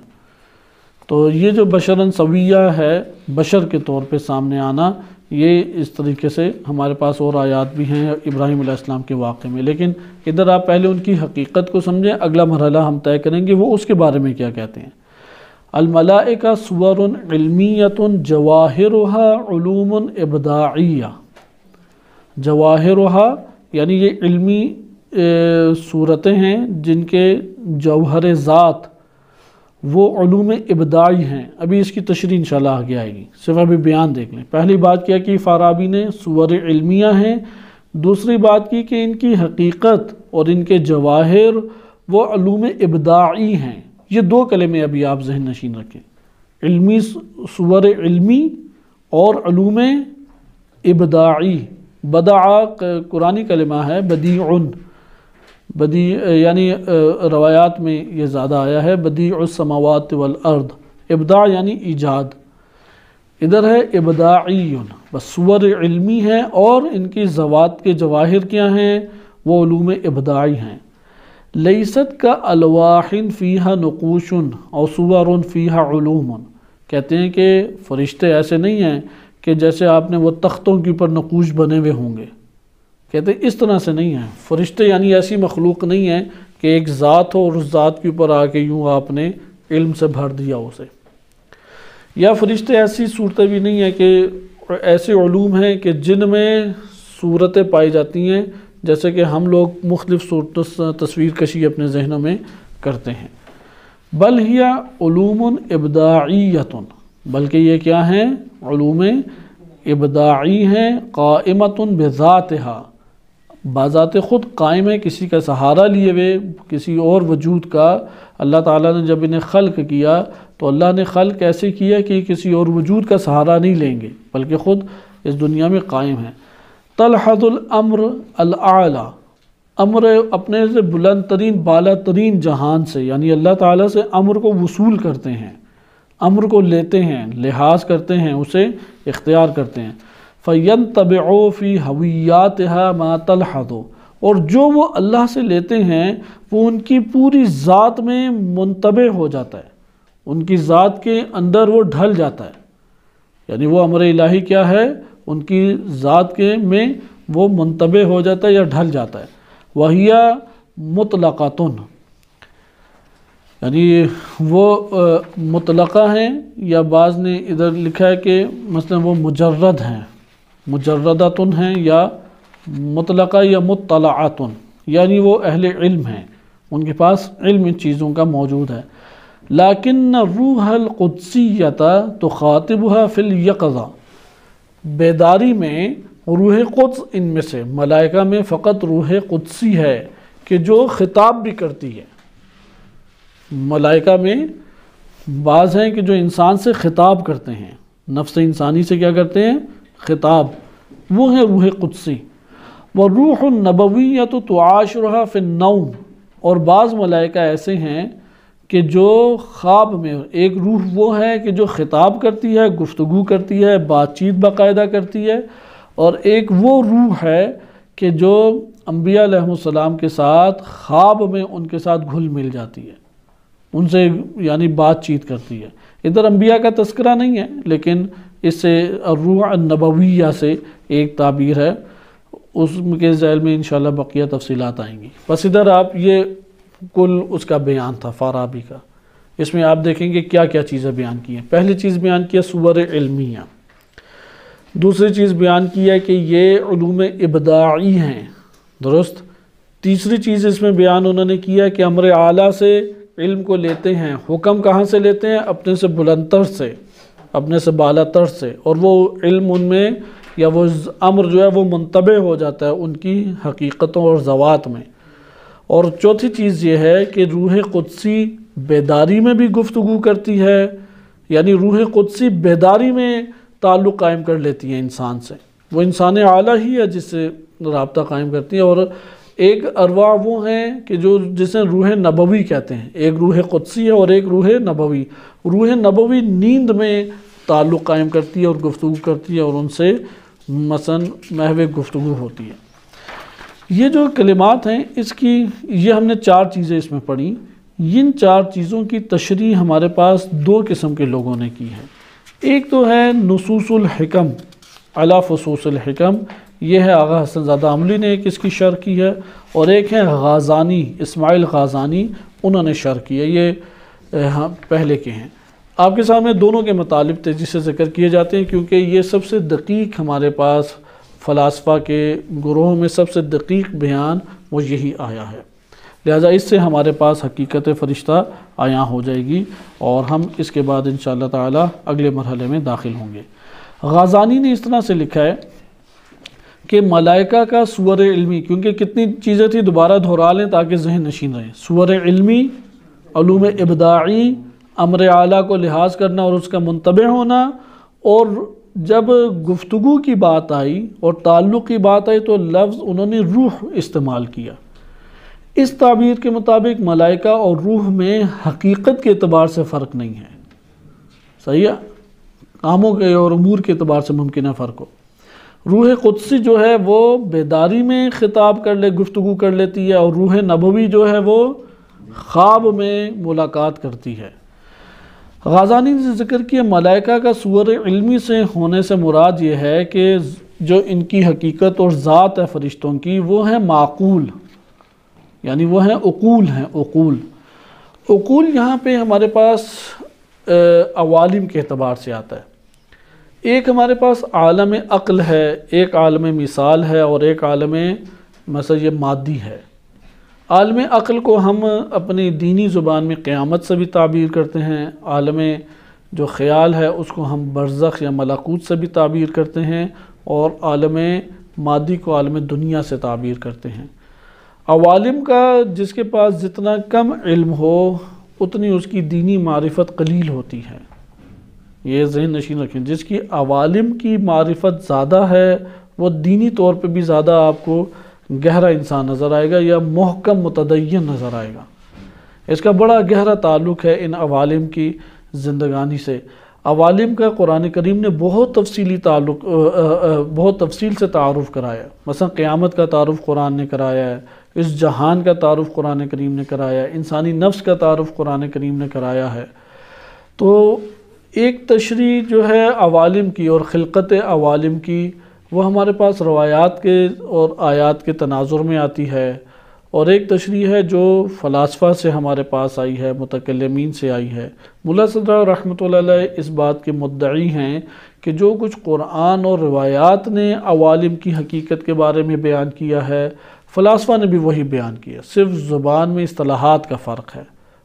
تو یہ جو بشراً سویہ ہے، بشر کے طور پہ سامنے آنا، یہ اس طریقے سے ہمارے پاس اور آیات بھی ہیں ابراہیم علیہ السلام کے واقعے میں، لیکن ادھر آپ پہلے ان کی حقیقت کو سمجھیں، اگلا مرحلہ ہم طے کریں گے وہ اس کے بارے میں کیا کہتے ہیں۔ الملائکہ صور علمیۃ جواہرها علوم ابداعیہ، جواہرها یعنی یہ علمی صورتیں ہیں جن کے جوہر ذات وہ علوم ابداعی ہیں۔ ابھی اس کی تشریح انشاءاللہ آگے آئے گی، صرف ابھی بیان دیکھ لیں۔ پہلی بات کیا کہ فارابی نے صور علمیہ ہیں، دوسری بات کی کہ ان کی حقیقت اور ان کے جواہر وہ علوم ابداعی ہیں۔ یہ دو کلمے ابھی آپ ذہن نشین رکھیں، علمی صور علمی اور علوم ابداعی۔ بدع قرآنی کلمہ ہے، بدیعن، بدیع یعنی روایات میں یہ زیادہ آیا ہے، بدیع السماوات والارض، ابداع یعنی ایجاد، ادھر ہے ابداعی، بس صور علمی ہے اور ان کی ذوات کے جواہر کیا ہیں؟ وہ علوم ابداعی ہیں۔ لیست کا الواح فیہا نقوش اور صور فیہا علوم، کہتے ہیں کہ فرشتے ایسے نہیں ہیں کہ جیسے آپ نے وہ تختوں کے اوپر نقوش بنے ہوئے ہوں گے، کہتے ہیں اس طرح سے نہیں ہیں فرشتے، یعنی ایسی مخلوق نہیں ہے کہ ایک ذات ہو اور اس ذات کے اوپر آ کے یوں آپ نے علم سے بھر دیا اسے، یا فرشتے ایسی صورتیں بھی نہیں ہیں کہ ایسے علوم ہیں کہ جن میں صورتیں پائی جاتی ہیں جیسے کہ ہم لوگ مختلف تصویر کشی اپنے ذہنوں میں کرتے ہیں۔ بل ہی علوم ابداعیۃ، بلکہ یہ کیا ہیں؟ علوم ابداعی ہیں، قائمۃ بذاتہا، بذات خود قائم ہے، کسی کا سہارا لیے ہوئے، کسی اور وجود کا۔ اللہ تعالیٰ نے جب انہیں خلق کیا تو اللہ نے خلق ایسے کیا کہ کسی اور وجود کا سہارا نہیں لیں گے بلکہ خود اس دنیا میں قائم ہیں۔ تلحظ الامر الاعلی، امر اپنے سے بلند ترین بالا ترین جہان سے، یعنی اللہ تعالیٰ سے امر کو وصول کرتے ہیں، امر کو لیتے ہیں، لحاظ کرتے ہیں، اسے اختیار کرتے ہیں۔ فَيَنْتَبِعُ فِي هَوِيَّاتِهَا مَا تَلْحَظُ، اور جو وہ اللہ سے لیتے ہیں وہ ان کی پوری ذات میں منتبع ہو جاتا ہے، ان کی ذات کے اندر وہ ڈھل جاتا ہے، یعنی وہ امر الہی کیا ہے؟ ان کی ذات کے میں وہ منتبع ہو جاتا ہے یا ڈھل جاتا ہے۔ وَهِيَ مُطْلَقَةٌ، یعنی وہ مطلقہ ہیں، یا بعض نے ادھر لکھا ہے کہ مثلا وہ مجرد ہیں، مجردتن ہیں، یا مطلقہ یا مطلعاتن، یعنی وہ اہل علم ہیں، ان کے پاس علم ان چیزوں کا موجود ہے۔ لیکن روح القدسیۃ تخاطبها فی الیقظہ، بیداری میں روح قدس ان میں سے ملائکہ میں فقط روح قدسی ہے کہ جو خطاب بھی کرتی ہے۔ ملائکہ میں بعض ہیں کہ جو انسان سے خطاب کرتے ہیں، نفس انسانی سے کیا کرتے ہیں؟ خطاب، وہ ہے روح قدسی۔ وَالروح النبویۃ تعاشرها فی النوم، اور بعض ملائکہ ایسے ہیں کہ جو خواب میں، ایک روح وہ ہے کہ جو خطاب کرتی ہے، گفتگو کرتی ہے، بات چیت باقاعدہ کرتی ہے، اور ایک وہ روح ہے کہ جو انبیاء علیہ السلام کے ساتھ خواب میں ان کے ساتھ گھل مل جاتی ہے، ان سے یعنی بات چیت کرتی ہے۔ ادھر انبیاء کا تذکرہ نہیں ہے لیکن اس سے الروح النبویہ سے ایک تعبیر ہے، اس کے ذیل میں انشاءاللہ بقیہ تفصیلات آئیں گی۔ بس ادھر آپ یہ کل اس کا بیان تھا فارابی کا، اس میں آپ دیکھیں گے کیا کیا چیزیں بیان کی ہیں۔ پہلی چیز بیان کی ہے صور علمیہ، دوسری چیز بیان کی ہے کہ یہ علوم ابداعی ہیں، درست۔ تیسری چیز اس میں بیان انہوں نے کیا کہ امر اعلیٰ سے علم کو لیتے ہیں، حکم کہاں سے لیتے ہیں؟ اپنے سے بلند تر سے، اپنے سے بالا تر سے، اور وہ علم ان میں یا وہ امر جو ہے وہ منطبع ہو جاتا ہے ان کی حقیقتوں اور ذوات میں۔ اور چوتھی چیز یہ ہے کہ روح قدسی بیداری میں بھی گفتگو کرتی ہے، یعنی روح قدسی بیداری میں تعلق قائم کر لیتی ہے انسان سے، وہ انسان اعلیٰ ہی ہے جس سے رابطہ قائم کرتی ہے۔ اور ایک ارواح وہ ہیں کہ جسے روح نبوی کہتے ہیں، ایک روح قدسی ہے اور ایک روح نبوی۔ روح نبوی نیند میں تعلق قائم کرتی ہے اور گفتگو کرتی ہے اور ان سے مثلا محو گفتگو ہوتی ہے۔ یہ جو کلمات ہیں اس کی یہ ہم نے 4 چیزیں اس میں پڑھی۔ ان 4 چیزوں کی تشریح ہمارے پاس 2 قسم کے لوگوں نے کی ہے۔ ایک تو ہے نصوص الحکم علی فصوص الحکم، یہ ہے آغا حسن زادہ عملی نے ایک اس کی شرح کی ہے، اور ایک ہے غازانی اسماعیل غازانی، انہوں نے شرح کی ہے، یہ پہلے کے ہیں۔ آپ کے سامنے دونوں کے مطالب تیزی سے ذکر کیے جاتے ہیں کیونکہ یہ سب سے دقیق ہمارے پاس فلاسفہ کے گروہ میں سب سے دقیق بیان وہ یہی آیا ہے، لہذا اس سے ہمارے پاس حقیقت فرشتہ عیاں ہو جائے گی اور ہم اس کے بعد انشاءاللہ تعالی اگلے مرحلے میں داخل ہوں گے۔ غازانی نے اس طرح سے لکھا ہے کہ ملائکہ کا صور علمی، کیونکہ کتنی چیزیں تھی دوبارہ دہرا لیں تاکہ ذہن نشین رہیں، صور علمی، علوم ابداعی، امر اعلیٰ کو لحاظ کرنا اور اس کا منتبع ہونا، اور جب گفتگو کی بات آئی اور تعلق کی بات آئی تو لفظ انہوں نے روح استعمال کیا۔ اس تعبیر کے مطابق ملائکہ اور روح میں حقیقت کے اعتبار سے فرق نہیں ہے، صحیح ہے، کاموں کے اور امور کے اعتبار سے ممکن ہے فرق ہو۔ روح قدسی جو ہے وہ بیداری میں خطاب گفتگو کر لیتی ہے، اور روح نبوی جو ہے وہ خواب میں ملاقات کرتی ہے۔ غازانی نے ذکر کیا ملائکہ کا صور علمی سے ہونے سے مراد یہ ہے کہ جو ان کی حقیقت اور ذات ہے فرشتوں کی وہ ہے معقول، یعنی وہ ہیں عقول ہیں، عقول یہاں پہ ہمارے پاس عوالم کے اعتبار سے آتا ہے۔ ایک ہمارے پاس عالم عقل ہے، ایک عالم مثال ہے، اور ایک عالم مثلا یہ مادی ہے۔ عالم عقل کو ہم اپنی دینی زبان میں قیامت سے بھی تعبیر کرتے ہیں، عالم جو خیال ہے اس کو ہم برزخ یا ملکوت سے بھی تعبیر کرتے ہیں، اور عالم مادی کو عالم دنیا سے تعبیر کرتے ہیں۔ عوالم کا جس کے پاس جتنا کم علم ہو اتنی اس کی دینی معرفت قلیل ہوتی ہے، یہ ذہن نشین رکھیں۔ جس کی عوالم کی معرفت زیادہ ہے وہ دینی طور پہ بھی زیادہ آپ کو گہرا انسان نظر آئے گا یا محکم متدین نظر آئے گا۔ اس کا بڑا گہرا تعلق ہے ان عوالم کی زندگانی سے۔ عوالم کا قرآن کریم نے بہت تفصیل سے تعارف کرایا ہے، مثلا قیامت کا تعارف قرآن نے کرایا ہے، اس جہان کا تعارف قرآن کریم نے کرایا ہے، انسانی نفس کا تعارف قرآن کریم نے کرایا ہے۔ تو ایک تشریح جو ہے عوالم کی اور خلقت عوالم کی وہ ہمارے پاس روایات کے اور آیات کے تناظر میں آتی ہے، اور ایک تشریح ہے جو فلاسفہ سے ہمارے پاس آئی ہے، متکلمین سے آئی ہے۔ ملا صدرہ رحمۃ اللہ علیہ اس بات کے مدعی ہیں کہ جو کچھ قرآن اور روایات نے عوالم کی حقیقت کے بارے میں بیان کیا ہے فلاسفہ نے بھی وہی بیان کیا، صرف زبان میں اصطلاحات کا فرق ہے،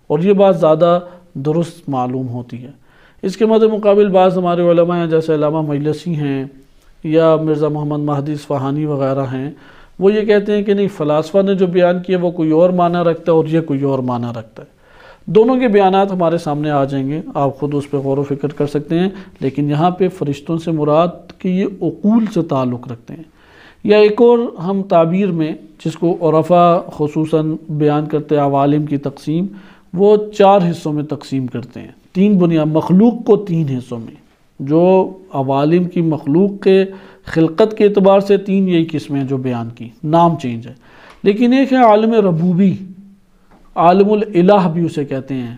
اور یہ بات زیادہ درست معلوم ہوتی ہے۔ اس کے مد مقابل بعض ہمارے علماء ہیں جیسے علامہ مجلسی ہیں یا مرزا محمد مہدی اصفہانی وغیرہ ہیں، وہ یہ کہتے ہیں کہ نہیں، فلاسفہ نے جو بیان کیا وہ کوئی اور معنی رکھتا ہے اور یہ کوئی اور معنی رکھتا ہے۔ دونوں کے بیانات ہمارے سامنے آ جائیں گے، آپ خود اس پہ غور و فکر کر سکتے ہیں، لیکن یہاں پہ فرشتوں سے مراد کہ یہ عقول سے تعلق رکھتے ہیں۔ یا ایک اور ہم تعبیر میں جس کو عرفا خصوصاً بیان کرتے ہیں عوالم کی تقسیم، وہ 4 حصوں میں تقسیم کرتے ہیں، 3 بنیاد مخلوق کو 3 حصوں میں، جو عوالم کی مخلوق کے خلقت کے اعتبار سے 3 یہی قسمیں جو بیان کی، نام چینج ہے۔ لیکن ایک ہے عالم ربوبی، عالم الالہ بھی اسے کہتے ہیں،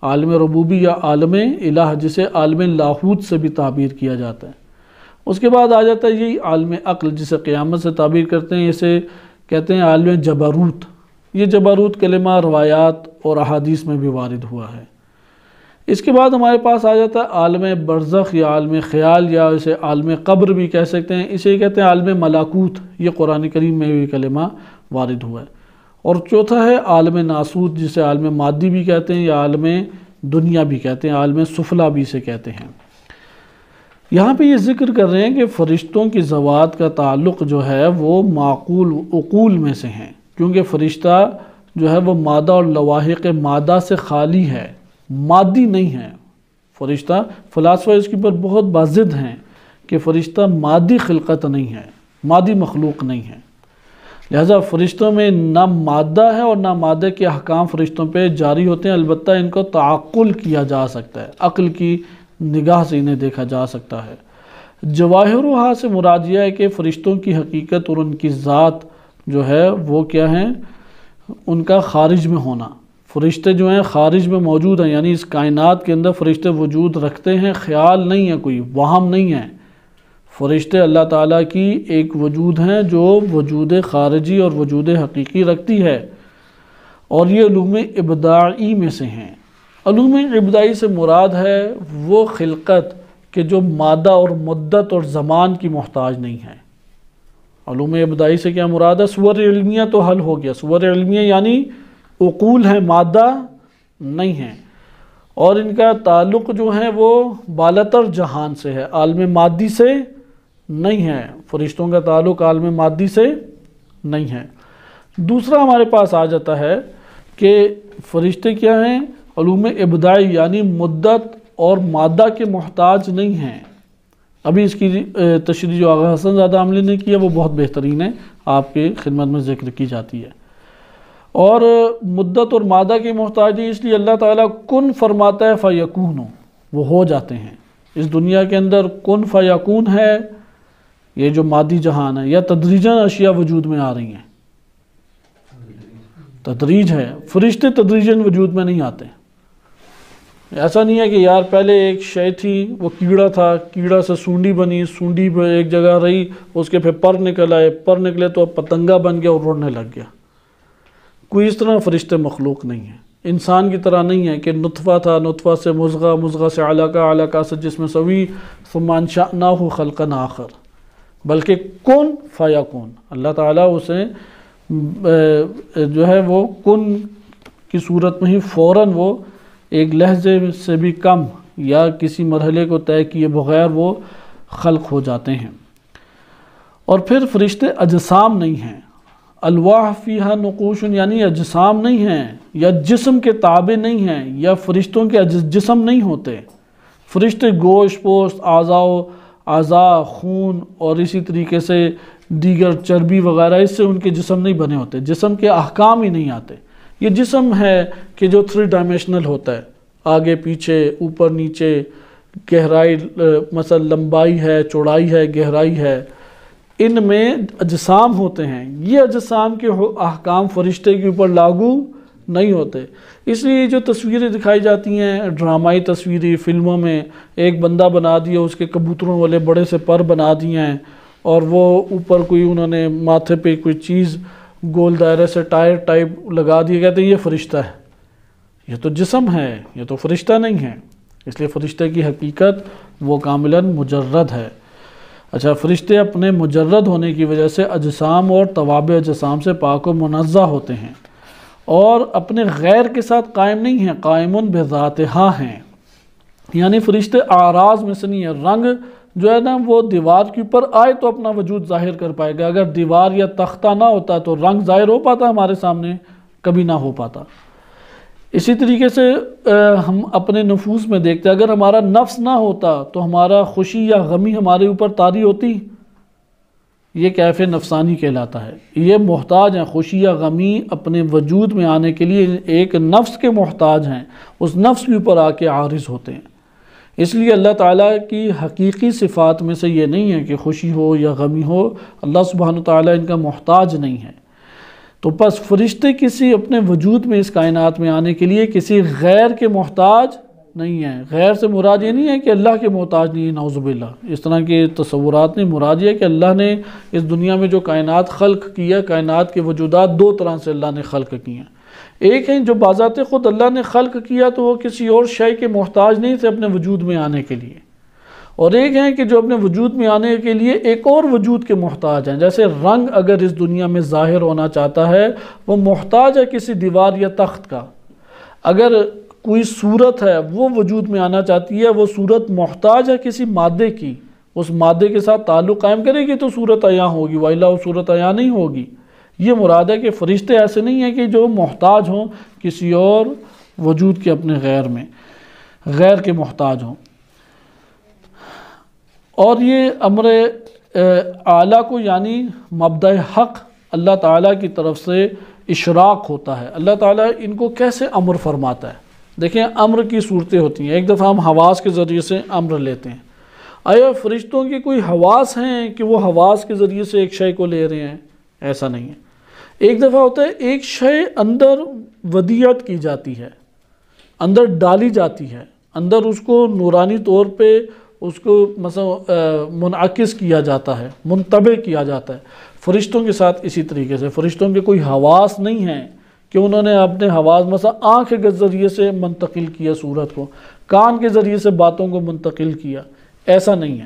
عالم ربوبی یا عالم الہ جسے عالم لاہوت سے بھی تعبیر کیا جاتا ہے۔ اس کے بعد آ جاتا ہے یہی عالم عقل جسے قیامت سے تعبیر کرتے ہیں، اسے کہتے ہیں عالم جبروت۔ یہ جبروت کلمہ روایات اور احادیث میں بھی وارد ہوا ہے۔ اس کے بعد ہمارے پاس آ جاتا ہے عالم برزخ یا عالم خیال، یا اسے عالم قبر بھی کہہ سکتے ہیں، اسے کہتے ہیں عالم ملکوت، یہ قرآن کریم میں بھی کلمہ وارد ہوا ہے۔ اور چوتھا ہے عالم ناسوت جسے عالم مادی بھی کہتے ہیں یا عالم دنیا بھی کہتے ہیں، عالم سفلا بھی اسے کہتے ہیں۔ یہاں پہ یہ ذکر کر رہے ہیں کہ فرشتوں کی ذوات کا تعلق جو ہے وہ معقول عقول میں سے ہیں، کیونکہ فرشتہ جو ہے وہ مادہ اور لواحق مادہ سے خالی ہے، مادی نہیں ہے فرشتہ۔ فلاسفہ اس کے اوپر بہت بازد ہیں کہ فرشتہ مادی خلقت نہیں ہے، مادی مخلوق نہیں ہے، لہذا فرشتوں میں نہ مادہ ہے اور نہ مادہ کے احکام فرشتوں پہ جاری ہوتے ہیں، البتہ ان کو تعقل کیا جا سکتا ہے، عقل کی نگاہ سے انہیں دیکھا جا سکتا ہے۔ جواہرها سے مراد یہ ہے کہ فرشتوں کی حقیقت اور ان کی ذات جو ہے وہ کیا ہیں، ان کا خارج میں ہونا۔ فرشتے جو ہیں خارج میں موجود ہیں، یعنی اس کائنات کے اندر فرشتے وجود رکھتے ہیں، خیال نہیں ہے، کوئی وہم نہیں ہے۔ فرشتے اللہ تعالیٰ کی ایک وجود ہیں جو وجود خارجی اور وجود حقیقی رکھتی ہے، اور یہ علوم ابداعی میں سے ہیں۔ علوم ابداعی سے مراد ہے وہ خلقت کہ جو مادہ اور مدت اور زمان کی محتاج نہیں ہے۔ علوم ابداعی سے کیا مراد ہے؟ صور علمیہ تو حل ہو گیا، صور علمیہ یعنی عقول ہیں، مادہ نہیں ہیں، اور ان کا تعلق جو ہے وہ بالاتر جہان سے ہے، عالم مادی سے نہیں ہے۔ فرشتوں کا تعلق عالم مادی سے نہیں ہے۔ دوسرا ہمارے پاس آ جاتا ہے کہ فرشتے کیا ہیں؟ علوم ابداعی یعنی مدت اور مادہ کے محتاج نہیں ہیں۔ ابھی اس کی تشریح جو آغا حسن زادہ عاملی نے کی ہے وہ بہت بہترین ہے، آپ کے خدمت میں ذکر کی جاتی ہے۔ اور مدت اور مادہ کی محتاج ہے، اس لیے اللہ تعالیٰ کن فرماتا ہے فیکون، وہ ہو جاتے ہیں۔ اس دنیا کے اندر کن فیکون ہے، یہ جو مادی جہان ہے، یا تدریجاً اشیاء وجود میں آ رہی ہیں، تدریج ہے۔ فرشتے تدریجاً وجود میں نہیں آتے۔ ایسا نہیں ہے کہ یار پہلے ایک شے تھی، وہ کیڑا تھا، کیڑا سے سونڈی بنی، سونڈی پہ ایک جگہ رہی، اس کے پھر پر نکل آئے، پر نکلے تو اب پتنگا بن گیا اور اڑنے لگ گیا۔ کوئی اس طرح فرشتے مخلوق نہیں ہیں، انسان کی طرح نہیں ہے کہ نطفہ تھا، نطفہ سے مضغہ، مضغہ سے علقہ، علقہ سے جسم سوی، ثم انشأناہ خلقا آخر، بلکہ کن فیکون۔ اللہ تعالیٰ اسے جو ہے وہ کن کی صورت میں ہی فوراً وہ ایک لحظے سے بھی کم یا کسی مرحلے کو طے کیے بغیر وہ خلق ہو جاتے ہیں۔ اور پھر فرشتے اجسام نہیں ہیں، الواح فیہا نقوش یعنی اجسام نہیں ہیں، یا جسم کے تابع نہیں ہیں، یا فرشتوں کے جسم نہیں ہوتے۔ فرشتے گوشت پوست، اعضاء، خون اور اسی طریقے سے دیگر چربی وغیرہ، اس سے ان کے جسم نہیں بنے ہوتے، جسم کے احکام ہی نہیں آتے۔ یہ جسم ہے کہ جو 3 ڈائمیشنل ہوتا ہے، آگے پیچھے، اوپر نیچے، گہرائی، مثلا لمبائی ہے، چوڑائی ہے، گہرائی ہے، ان میں اجسام ہوتے ہیں۔ یہ اجسام کے احکام فرشتے کے اوپر لاگو نہیں ہوتے۔ اس لیے جو تصویریں دکھائی جاتی ہیں ڈرامائی تصویریں فلموں میں، ایک بندہ بنا دیا، اس کے کبوتروں والے بڑے سے پر بنا دیے ہیں، اور وہ اوپر کوئی انہوں نے ماتھے پہ کوئی چیز گول دائرے سے ٹائر ٹائپ لگا دیا، کہتے ہیں یہ فرشتہ ہے۔ یہ تو جسم ہے، یہ تو فرشتہ نہیں ہے۔ اس لیے فرشتے کی حقیقت وہ کاملاً مجرد ہے۔ اچھا، فرشتے اپنے مجرد ہونے کی وجہ سے اجسام اور توابع اجسام سے پاک و منزہ ہوتے ہیں، اور اپنے غیر کے ساتھ قائم نہیں ہیں، قائمٌ بذاتہا ہیں۔ یعنی فرشتے اعراض میں سے نہیں ہیں۔ رنگ جو ہے نا وہ دیوار کے اوپر آئے تو اپنا وجود ظاہر کر پائے گا، اگر دیوار یا تختہ نہ ہوتا تو رنگ ظاہر ہو پاتا ہمارے سامنے؟ کبھی نہ ہو پاتا۔ اسی طریقے سے ہم اپنے نفوس میں دیکھتے ہیں، اگر ہمارا نفس نہ ہوتا تو ہمارا خوشی یا غمی ہمارے اوپر طاری ہوتی؟ یہ کیف نفسانی کہلاتا ہے۔ یہ محتاج ہیں، خوشی یا غمی اپنے وجود میں آنے کے لیے ایک نفس کے محتاج ہیں، اس نفس کے اوپر آ کے عارض ہوتے ہیں۔ اس لیے اللہ تعالیٰ کی حقیقی صفات میں سے یہ نہیں ہے کہ خوشی ہو یا غمی ہو، اللہ سبحانہ وتعالیٰ ان کا محتاج نہیں ہے۔ تو بس فرشتے کسی اپنے وجود میں اس کائنات میں آنے کے لیے کسی غیر کے محتاج نہیں ہیں۔ غیر سے مراد یہ نہیں ہے کہ اللہ کے محتاج نہیں ہے، نعوذ باللہ، اس طرح کے تصورات نہیں۔ مراد یہ ہے کہ اللہ نے اس دنیا میں جو کائنات خلق کیا، کائنات کے وجودات 2 طرح سے اللہ نے خلق کی ہیں۔ ایک ہیں جو بذات خود اللہ نے خلق کیا تو وہ کسی اور شے کے محتاج نہیں تھے اپنے وجود میں آنے کے لیے، اور ایک ہیں کہ جو اپنے وجود میں آنے کے لیے ایک اور وجود کے محتاج ہیں۔ جیسے رنگ اگر اس دنیا میں ظاہر ہونا چاہتا ہے، وہ محتاج ہے کسی دیوار یا تخت کا۔ اگر کوئی صورت ہے وہ وجود میں آنا چاہتی ہے، وہ صورت محتاج ہے کسی مادے کی، اس مادے کے ساتھ تعلق قائم کرے گی تو صورت عیاں ہوگی، وَإِلَّا وہ صورت عیاں نہیں ہوگی۔ یہ مراد ہے کہ فرشتے ایسے نہیں ہیں کہ جو محتاج ہوں کسی اور وجود کے، اپنے غیر میں، غیر کے محتاج ہوں۔ اور یہ امر اعلیٰ کو یعنی مبدأ حق اللہ تعالیٰ کی طرف سے اشراق ہوتا ہے۔ اللہ تعالیٰ ان کو کیسے امر فرماتا ہے؟ دیکھیں امر کی صورتیں ہوتی ہیں، ایک دفعہ ہم حواس کے ذریعے سے امر لیتے ہیں۔ آیا فرشتوں کی کوئی حواس ہیں کہ وہ حواس کے ذریعے سے ایک شے کو لے رہے ہیں؟ ایسا نہیں ہے۔ ایک دفعہ ہوتا ہے ایک شے اندر ودیعت کی جاتی ہے، اندر ڈالی جاتی ہے، اندر اس کو نورانی طور پہ اس کو مثلا منعکس کیا جاتا ہے، منطبع کیا جاتا ہے۔ فرشتوں کے ساتھ اسی طریقے سے فرشتوں کے کوئی حواس نہیں ہیں کہ انہوں نے اپنے حواس مثلا آنکھ کے ذریعے سے منتقل کیا صورت کو، کان کے ذریعے سے باتوں کو منتقل کیا، ایسا نہیں ہے۔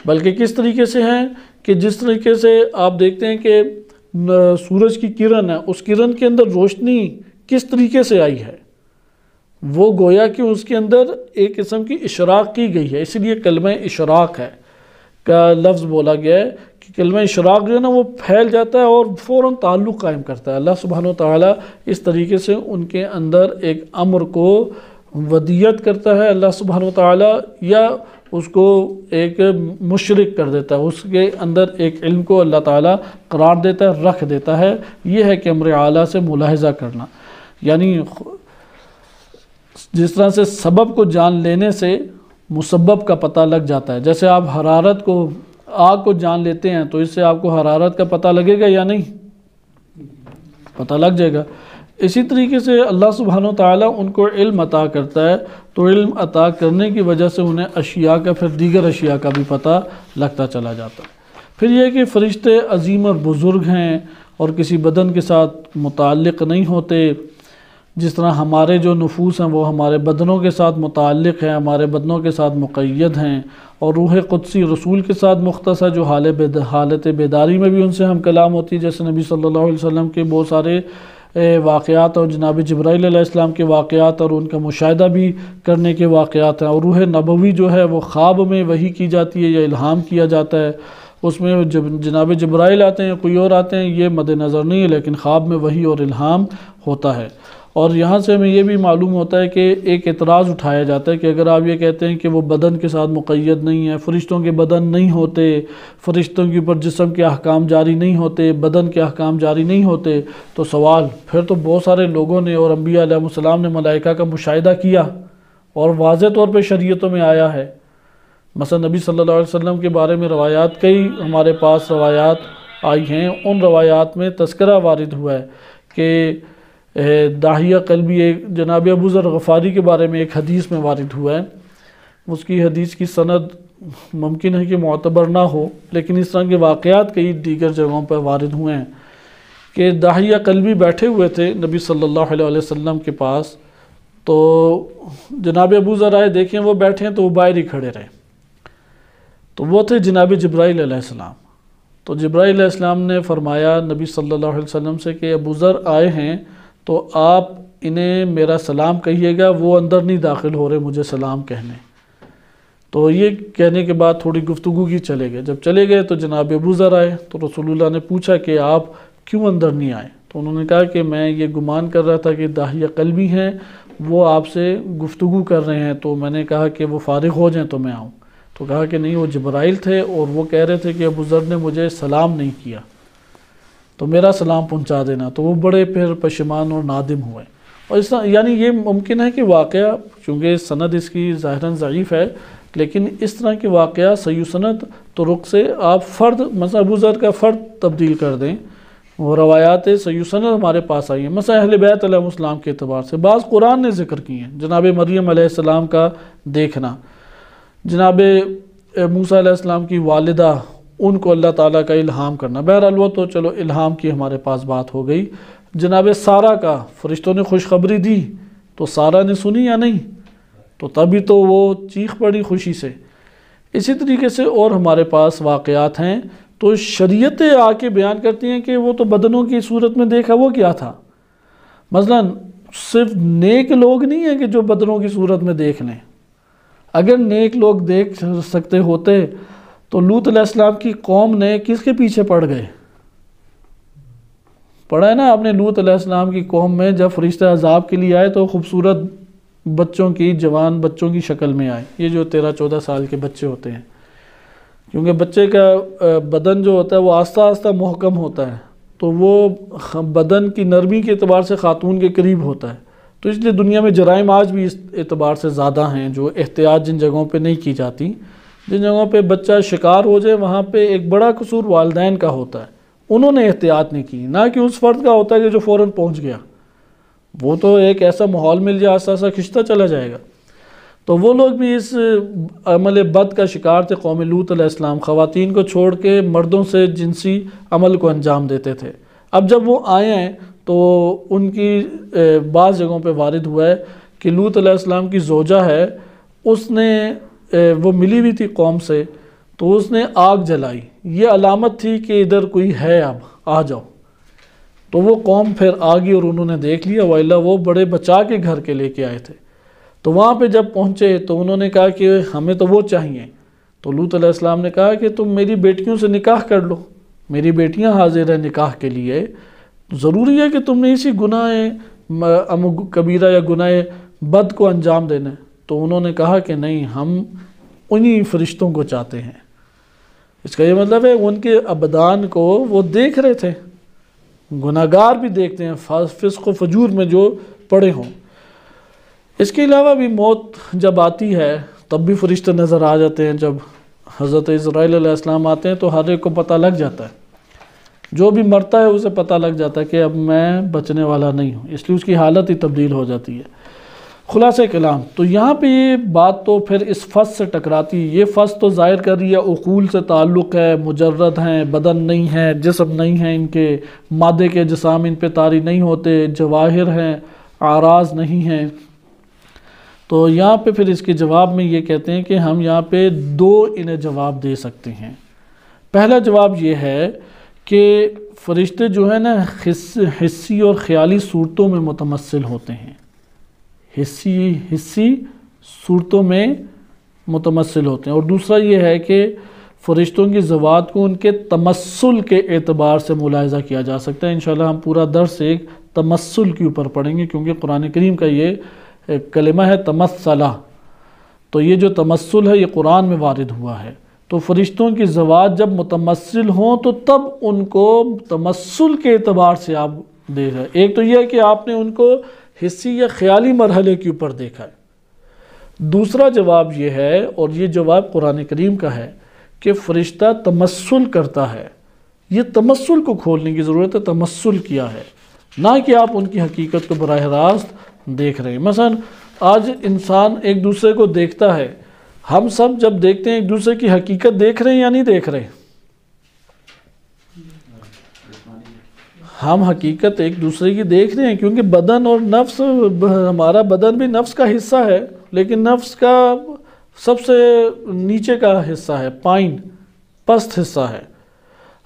بلکہ کس طریقے سے ہیں کہ جس طریقے سے آپ دیکھتے ہیں کہ سورج کی کرن ہے، اس کرن کے اندر روشنی کس طریقے سے آئی ہے، وہ گویا کہ اس کے اندر ایک قسم کی اشراق کی گئی ہے، اسی لیے کلمہ اشراق ہے کا لفظ بولا گیا ہے کہ کلمہ اشراق جو ہے نا وہ پھیل جاتا ہے اور فوراً تعلق قائم کرتا ہے۔ اللہ سبحانہ وتعالیٰ اس طریقے سے ان کے اندر ایک امر کو ودیت کرتا ہے اللہ سبحانہ وتعالیٰ، یا اس کو ایک مشرک کر دیتا ہے، اس کے اندر ایک علم کو اللہ تعالیٰ قرار دیتا ہے، رکھ دیتا ہے۔ یہ ہے کہ امر اعلیٰ سے ملاحظہ کرنا، یعنی جس طرح سے سبب کو جان لینے سے مسبب کا پتہ لگ جاتا ہے۔ جیسے آپ حرارت کو، آگ کو جان لیتے ہیں تو اس سے آپ کو حرارت کا پتہ لگے گا یا نہیں؟ پتہ لگ جائے گا۔ اسی طریقے سے اللہ سبحانہ وتعالیٰ ان کو علم عطا کرتا ہے، تو علم عطا کرنے کی وجہ سے انہیں اشیاء کا، پھر دیگر اشیاء کا بھی پتہ لگتا چلا جاتا ہے۔ پھر یہ کہ فرشتے عظیم اور بزرگ ہیں اور کسی بدن کے ساتھ متعلق نہیں ہوتے، جس طرح ہمارے جو نفوس ہیں وہ ہمارے بدنوں کے ساتھ متعلق ہیں، ہمارے بدنوں کے ساتھ مقید ہیں، اور روح قدسی رسول کے ساتھ مختص ہے جو حالت بیداری میں بھی ان سے ہم کلام ہوتی ہے، جیسے نبی صلی اللہ علیہ وسلم کے بہت سارے واقعات اور جناب جبرائیل علیہ السلام کے واقعات اور ان کا مشاہدہ بھی کرنے کے واقعات ہیں۔ اور روح نبوی جو ہے وہ خواب میں وحی کی جاتی ہے یا الہام کیا جاتا ہے، اس میں جناب جبرائیل آتے ہیں، کوئی اور آتے ہیں، یہ مد نظر نہیں ہے، لیکن خواب میں وحی اور الہام ہوتا ہے۔ اور یہاں سے ہمیں یہ بھی معلوم ہوتا ہے کہ ایک اعتراض اٹھایا جاتا ہے کہ اگر آپ یہ کہتے ہیں کہ وہ بدن کے ساتھ مقید نہیں ہے، فرشتوں کے بدن نہیں ہوتے، فرشتوں کے اوپر جسم کے احکام جاری نہیں ہوتے، بدن کے احکام جاری نہیں ہوتے، تو سوال پھر تو بہت سارے لوگوں نے اور انبیاء علیہ السلام نے ملائکہ کا مشاہدہ کیا اور واضح طور پہ شریعتوں میں آیا ہے۔ مثلا نبی صلی اللہ علیہ وسلم کے بارے میں روایات، کئی ہمارے پاس روایات آئی ہیں، ان روایات میں تذکرہ وارد ہوا ہے کہ داہیہ قلبی، ایک جناب ابو ذر غفاری کے بارے میں ایک حدیث میں وارد ہوا ہے، اس کی حدیث کی سند ممکن ہے کہ معتبر نہ ہو، لیکن اس طرح کے واقعات کئی دیگر جگہوں پر وارد ہوئے ہیں کہ داہیہ قلبی بیٹھے ہوئے تھے نبی صلی اللہ علیہ وسلم کے پاس، تو جناب ابو ذر آئے، دیکھیں وہ بیٹھے ہیں تو وہ باہر ہی کھڑے رہے، تو وہ تھے جناب جبرائیل علیہ السلام۔ تو جبرائیل علیہ السلام نے فرمایا نبی صلی اللہ علیہ وسلم سے کہ ابو ذر آئے ہیں تو آپ انہیں میرا سلام کہیے گا، وہ اندر نہیں داخل ہو رہے مجھے سلام کہنے۔ تو یہ کہنے کے بعد تھوڑی گفتگو کی، چلے گئے۔ جب چلے گئے تو جناب ابو ذر آئے، تو رسول اللہ نے پوچھا کہ آپ کیوں اندر نہیں آئے؟ تو انہوں نے کہا کہ میں یہ گمان کر رہا تھا کہ داہیہ قلبی ہیں، وہ آپ سے گفتگو کر رہے ہیں، تو میں نے کہا کہ وہ فارغ ہو جائیں تو میں آؤں۔ تو کہا کہ نہیں، وہ جبرائیل تھے اور وہ کہہ رہے تھے کہ ابو ذر نے مجھے سلام نہیں کیا، تو میرا سلام پہنچا دینا۔ تو وہ بڑے پھر پشیمان اور نادم ہوئے۔ اور اس طرح یعنی یہ ممکن ہے کہ واقعہ، چونکہ سند اس کی ظاہراً ضعیف ہے، لیکن اس طرح کے واقعہ صحیح سند طرق سے آپ فرد، مثلا ابو ذر کا فرد تبدیل کر دیں، وہ روایات صحیح سند ہمارے پاس آئی ہیں، مثلا اہل بیت علیہ السلام کے اعتبار سے بعض قرآن نے ذکر کی ہیں، جناب مریم علیہ السلام کا دیکھنا، جناب موسیٰ علیہ السلام کی والدہ، ان کو اللہ تعالیٰ کا الہام کرنا۔ بہرحال وہ تو چلو الہام کی ہمارے پاس بات ہو گئی۔ جناب سارہ کا فرشتوں نے خوشخبری دی تو سارہ نے سنی یا نہیں؟ تو تبھی تو وہ چیخ پڑی خوشی سے۔ اسی طریقے سے اور ہمارے پاس واقعات ہیں، تو شریعتیں آ کے بیان کرتی ہیں کہ وہ تو بدنوں کی صورت میں دیکھا، وہ کیا تھا؟ مثلا صرف نیک لوگ نہیں ہیں کہ جو بدروں کی صورت میں دیکھ لیں. اگر نیک لوگ دیکھ سکتے ہوتے تو لوط علیہ السلام کی قوم نے کس کے پیچھے پڑ گئے؟ پڑھا ہے نا آپ نے، لوط علیہ السلام کی قوم میں جب فرشتہ عذاب کے لیے آئے تو خوبصورت بچوں کی، جوان بچوں کی شکل میں آئے. یہ جو 13-14 سال کے بچے ہوتے ہیں، کیونکہ بچے کا بدن جو ہوتا ہے وہ آہستہ آہستہ محکم ہوتا ہے، تو وہ بدن کی نرمی کے اعتبار سے خاتون کے قریب ہوتا ہے. تو اس لیے دنیا میں جرائم آج بھی اس اعتبار سے زیادہ ہیں، جو احتیاط جن جگہوں پہ نہیں کی جاتی، جن جگہوں پہ بچہ شکار ہو جائے وہاں پہ ایک بڑا قصور والدین کا ہوتا ہے. انہوں نے احتیاط نہیں کی، نہ کہ اس فرد کا ہوتا ہے کہ جو فوراً پہنچ گیا. وہ تو ایک ایسا ماحول مل جائے آہستہ آہستہ کھنچتا چلا جائے گا. تو وہ لوگ بھی اس عمل بد کا شکار تھے. قوم لوط علیہ السلام خواتین کو چھوڑ کے مردوں سے جنسی عمل کو انجام دیتے تھے. اب جب وہ آئے ہیں تو ان کی بعض جگہوں پہ وارد ہوا ہے کہ لوط علیہ السلام کی زوجہ ہے، اس نے وہ ملی ہوئی تھی قوم سے، تو اس نے آگ جلائی. یہ علامت تھی کہ ادھر کوئی ہے، اب آ جاؤ. تو وہ قوم پھر آ گئی اور انہوں نے دیکھ لیا، وَإِلَّا وہ بڑے بچا کے گھر کے لے کے آئے تھے. تو وہاں پہ جب پہنچے تو انہوں نے کہا کہ ہمیں تو وہ چاہیے. تو لوط علیہ السلام نے کہا کہ تم میری بیٹیوں سے نکاح کر لو، میری بیٹیاں حاضر ہیں نکاح کے لیے. ضروری ہے کہ تم نے اسی گناہ کبیرہ یا گناہ بد کو انجام دینا ہے. تو انہوں نے کہا کہ نہیں، ہم انہی فرشتوں کو چاہتے ہیں. اس کا یہ مطلب ہے ان کے ابدان کو وہ دیکھ رہے تھے. گناہگار بھی دیکھتے ہیں، فسق و فجور میں جو پڑے ہوں. اس کے علاوہ بھی موت جب آتی ہے تب بھی فرشتے نظر آ جاتے ہیں. جب حضرت اسرائیل علیہ السلام آتے ہیں تو ہر ایک کو پتہ لگ جاتا ہے، جو بھی مرتا ہے اسے پتہ لگ جاتا ہے کہ اب میں بچنے والا نہیں ہوں، اس لیے اس کی حالت ہی تبدیل ہو جاتی ہے. خلاصہ کلام تو یہاں پہ یہ بات تو پھر اس فص سے ٹکراتی ہے. یہ فص تو ظاہر کر رہی ہے عقول سے تعلق ہے، مجرد ہیں، بدن نہیں ہے، جسم نہیں ہے، ان کے مادے کے جسام ان پہ طاری نہیں ہوتے، جواہر ہیں، اعراض نہیں ہیں. تو یہاں پہ پھر اس کے جواب میں یہ کہتے ہیں کہ ہم یہاں پہ دو انہیں جواب دے سکتے ہیں. پہلا جواب یہ ہے کہ فرشتے جو ہیں نا حسی اور خیالی صورتوں میں متمثل ہوتے ہیں. حسی صورتوں میں متمثل ہوتے ہیں. اور دوسرا یہ ہے کہ فرشتوں کی ذوات کو ان کے تمثل کے اعتبار سے ملاحظہ کیا جا سکتا ہے. انشاءاللہ ہم پورا درس ایک تمثل کے اوپر پڑھیں گے، کیونکہ قرآن کریم کا یہ کلمہ ہے تمثلہ. تو یہ جو تمثل ہے یہ قرآن میں وارد ہوا ہے. تو فرشتوں کی ذوات جب متمثل ہوں تو تب ان کو تمثل کے اعتبار سے آپ دیکھ رہے ہیں. ایک تو یہ ہے کہ آپ نے ان کو حسی یا خیالی مرحلے کے اوپر دیکھا ہے. دوسرا جواب یہ ہے، اور یہ جواب قرآن کریم کا ہے، کہ فرشتہ تمثل کرتا ہے. یہ تمثل کو کھولنے کی ضرورت ہے. تمثل کیا ہے، نہ کہ آپ ان کی حقیقت کو براہ راست دیکھ رہے ہیں. مثلا آج انسان ایک دوسرے کو دیکھتا ہے. ہم سب جب دیکھتے ہیں ایک دوسرے کی حقیقت دیکھ رہے ہیں یا نہیں دیکھ رہے؟ ہم حقیقت ایک دوسرے کی دیکھ رہے ہیں، کیونکہ بدن اور نفس، ہمارا بدن بھی نفس کا حصہ ہے، لیکن نفس کا سب سے نیچے کا حصہ ہے، پائن، پست حصہ ہے.